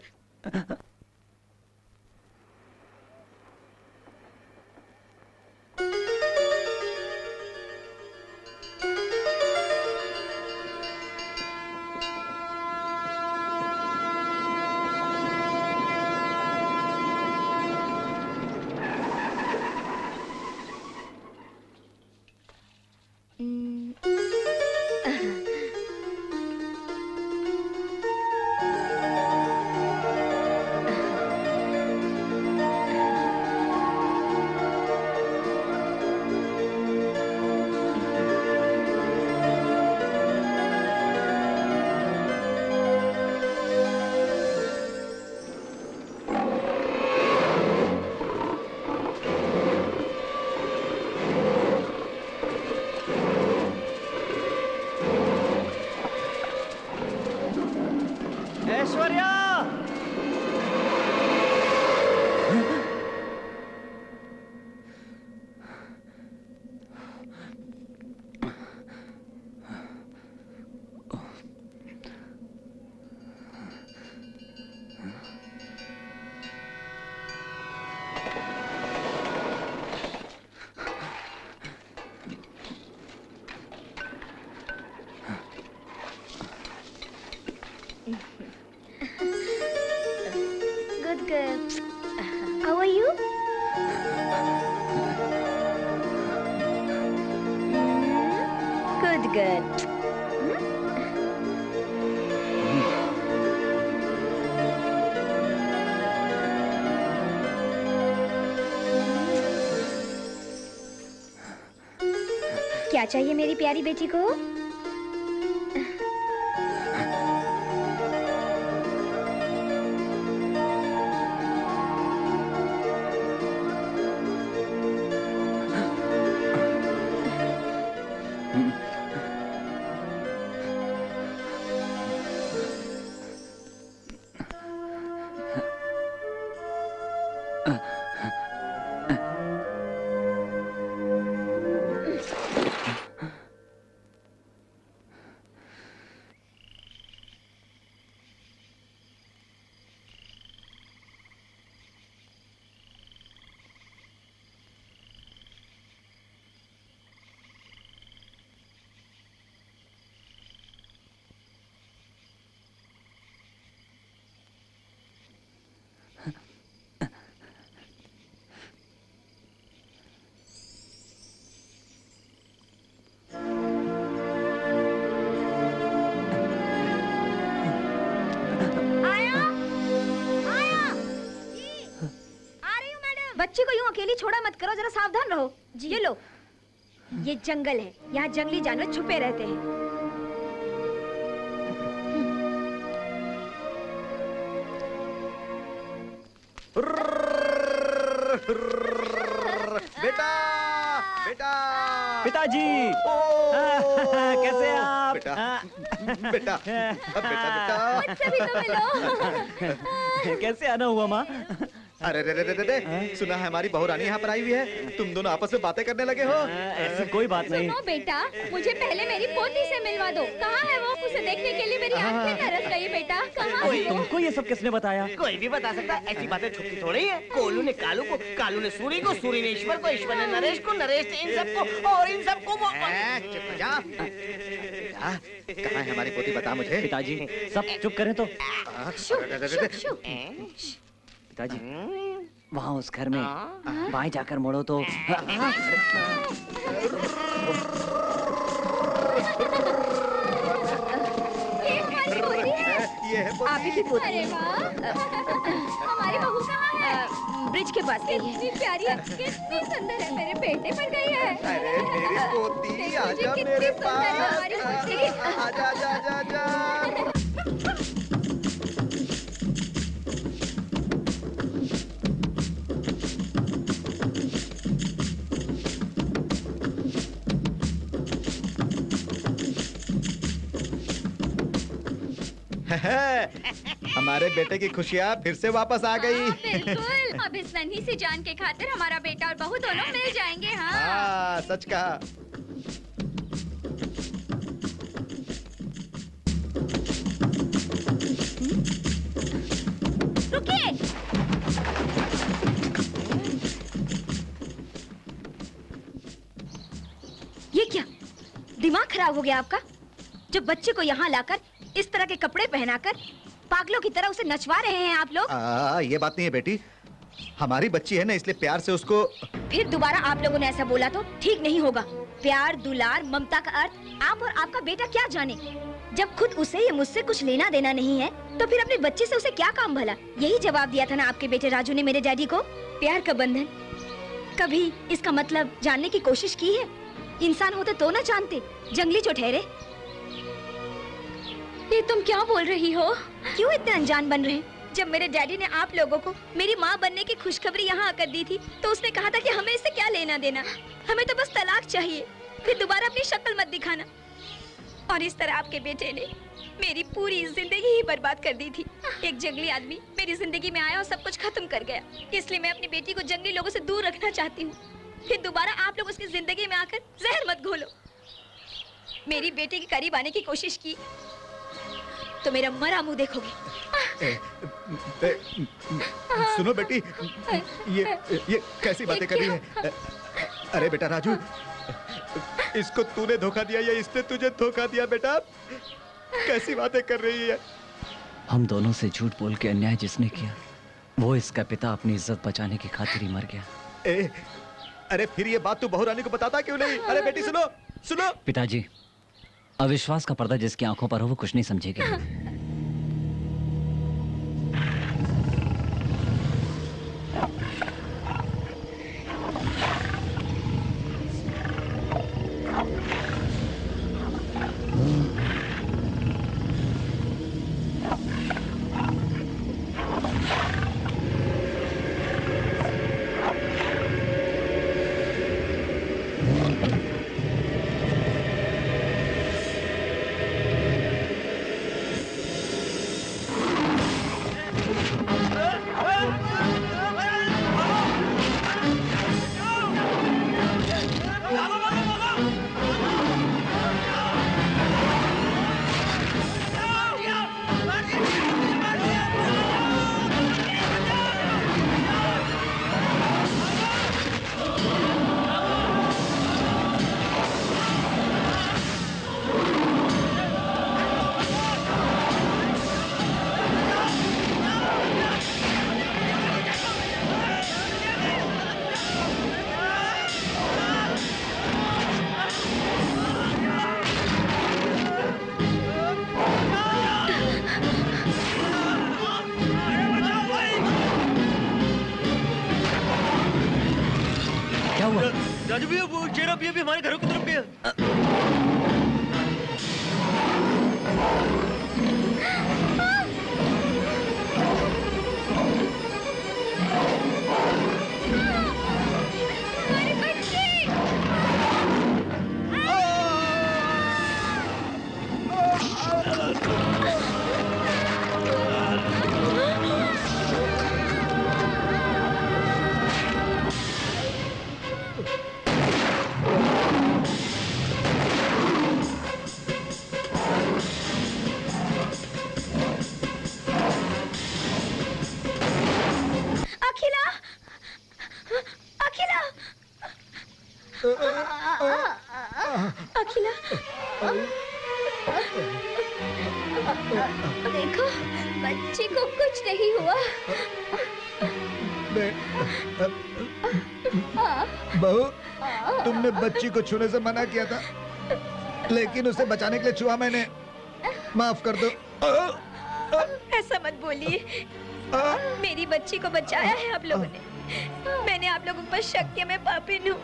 How are you? Good girl. क्या चाहिए मेरी प्यारी बेटी को? बच्ची को यूं अकेली छोड़ा मत करो, जरा सावधान रहो। ये लो, ये जंगल है, यहाँ जंगली जानवर छुपे रहते हैं। बेटा, बेटा, पिताजी, कैसे हैं आप? बेटा, बेटा, बेटा, बेटा, मुझसे भी तो मिलो। कैसे आना हुआ माँ? अरे रे रे रे रे, सुना है हमारी बहू रानी यहाँ पर आई हुई है, तुम दोनों आपस में बातें करने लगे हो? ऐसी कोई बात नहीं। सुनो बेटा, मुझे पहले मेरी पोती से मिलवा दो। कहाँ है वो? उसे देखने के लिए मेरी आंखें तरस गई बेटा। कहाँ है वो? तुमको ये सब किसने बताया? कोई भी बता सकता है, ऐसी बातें छुपती थोड़ी है। कोलू ने कालू को, कालू ने सूरी को, सूरी ने ईश्वर को, ईश्वर ने नरेश को, नरेश ने इन सबको, और इन सबको वो। चुप जा। कहाँ है हमारी पोती, बता मुझे। पिताजी, सब चुप करें तो। पिताजी, वहाँ उस घर में बाएं जाकर मुड़ो तो। मजबूरी है। ये है पोती। आप ही की पोती। अरे वाह, हमारी बहू कहाँ है? ब्रिज के पास गई है। कितनी प्यारी है, कितनी सुंदर है, मेरे बेटे पर गई है। अरे मेरी पोती, आजा मेरे पास। आजा आजा आजा आजा। हमारे बेटे की खुशियाँ फिर से वापस आ गई। बिल्कुल, अब इस नन्ही सी जान के खातिर हमारा बेटा और बहू दोनों मिल जाएंगे। हाँ, हाँ, सच कहा। रुकिए। ये क्या, दिमाग खराब हो गया आपका? जो बच्चे को यहाँ लाकर इस तरह के कपड़े पहनाकर पागलों की तरह उसे नचवा रहे हैं आप लोग। ये बात नहीं है बेटी, हमारी बच्ची है ना, इसलिए प्यार से उसको। फिर दोबारा आप लोगों ने ऐसा बोला तो ठीक नहीं होगा। प्यार, दुलार, ममता का अर्थ आप और आपका बेटा क्या जाने। जब खुद उसे या मुझसे कुछ लेना देना नहीं है तो फिर अपने बच्चे से उसे क्या काम भला। यही जवाब दिया था ना आपके बेटे राजू ने मेरे डैडी को। प्यार का बंधन, कभी इसका मतलब जानने की कोशिश की है? इंसान होते तो ना जानते, जंगली जो ठहरे। ये तुम क्या बोल रही हो? क्यों इतने अनजान बन रहे हैं? जब मेरे डैडी ने आप लोगों को मेरी माँ बनने की खुशखबरी यहाँ आकर दी थी तो उसने कहा था कि हमें इससे क्या लेना देना, हमें तो बस तलाक चाहिए, फिर दोबारा अपनी शक्ल मत दिखाना। और इस तरह आपके बेटे ने मेरी पूरी जिंदगी ही बर्बाद कर दी थी। एक जंगली आदमी मेरी जिंदगी में आया और सब कुछ खत्म कर गया। इसलिए मैं अपनी बेटी को जंगली लोगों से दूर रखना चाहती हूँ। फिर दोबारा आप लोग उसकी जिंदगी में आकर जहर मत घोलो। मेरी बेटी के करीब आने की कोशिश की तो मेरा मरा मुंह देखोगे। सुनो बेटी, ये कैसी बातें कर रही है? अरे बेटा राजू, इसको तूने धोखा दिया या इसने तुझे धोखा दिया? बेटा कैसी बातें कर रही है? हम दोनों से झूठ बोल के अन्याय जिसने किया वो इसका पिता अपनी इज्जत बचाने की खातिर ही मर गया। अरे फिर ये बात तू बहू रानी को बताता क्यों नहीं? अरे बेटी सुनो सुनो। पिताजी, अविश्वास का पर्दा जिसकी आंखों पर हो वो कुछ नहीं समझेगी। राजू भैया, वो शेर अभी हमारे घरों की तरफ गया। अखिला, देखो बच्चे को कुछ नहीं हुआ। बहू, तुमने बच्ची को छूने से मना किया था, लेकिन उसे बचाने के लिए छुआ मैंने। माफ कर दो। ऐसा मत बोलिए। मेरी बच्ची को बचाया है आप लोगों ने। मैंने आप लोगों पर शक किया, मैं पापिन हूँ।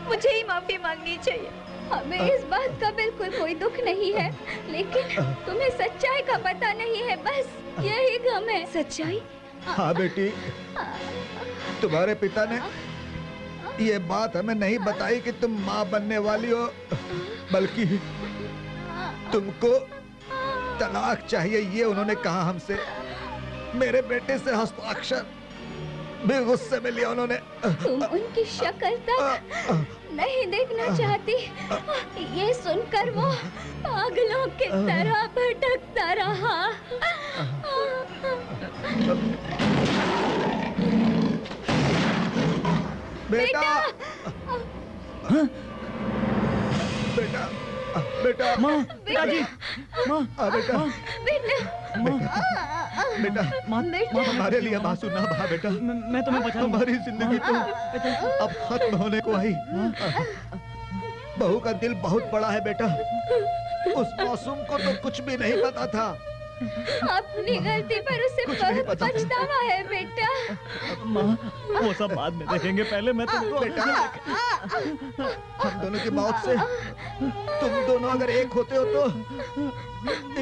मुझे ही माफी मांगनी चाहिए। हमें इस बात का बिल्कुल कोई दुख नहीं है, लेकिन तुम्हें सच्चाई का पता नहीं है, बस यही गम है। सच्चाई? हाँ बेटी, तुम्हारे पिता ने ये बात हमें नहीं बताई कि तुम माँ बनने वाली हो, बल्कि तुमको तलाक चाहिए ये उन्होंने कहा हमसे। मेरे बेटे से हस्ताक्षर भी गुस्से में लिया उन्होंने। तुम उनकी शक्ल तक नहीं देखना चाहती। ये सुनकर वो पागलों की तरह भटकता रहा। बेटा, बेटा, बेटा, माँ, पिताजी, माँ, बेटा, बेटा, बेटा, हमारे लिए बात सुनना भा बेटा। मैं तुम्हें बचाऊंगा। हमारी जिंदगी तो अब खत्म होने को आई। बहू का दिल बहुत बड़ा है बेटा। उस मासूम को तो कुछ भी नहीं पता था। अपनी गलती पर उसे बहुत पछतावा है बेटा। माँ, वो सब बाद में देखेंगे, पहले मैं तुमको। बेटा, हम दोनों की मौत से तुम दोनों अगर एक होते हो तो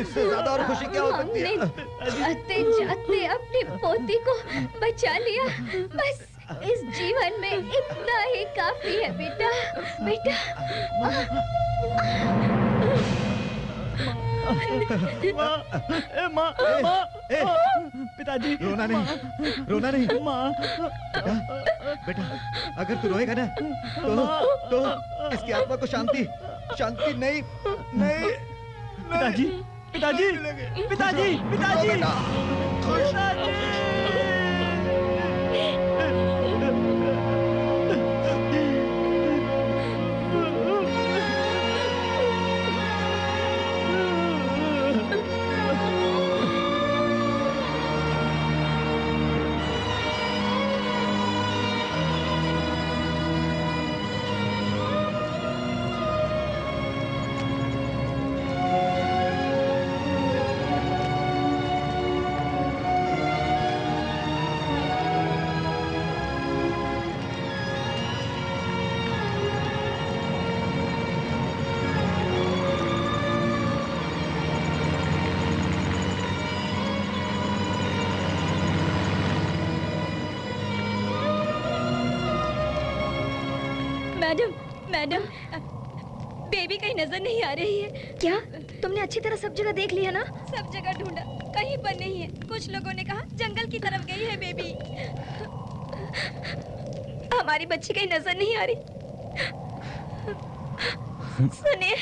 इससे ज्यादा और खुशी क्या हो सकती है? जाते जाते अपनी पोती को बचा लिया, बस इस जीवन में इतना ही काफी है बेटा। बेटा, माँ, पिताजी, रोना नहीं, रोना नहीं। माँ, बेटा, अगर तू रोएगा ना तो इसकी आत्मा को शांति नहीं। पिताजी, पिताजी, पिताजी, पिताजी, मैडम, बेबी कहीं नजर नहीं आ रही है। क्या तुमने अच्छी तरह सब जगह देख लिया ना? सब जगह ढूंढा, कहीं पर नहीं है। कुछ लोगों ने कहा जंगल की तरफ गई है बेबी। हमारी बच्ची कहीं नजर नहीं आ रही। सुनिए,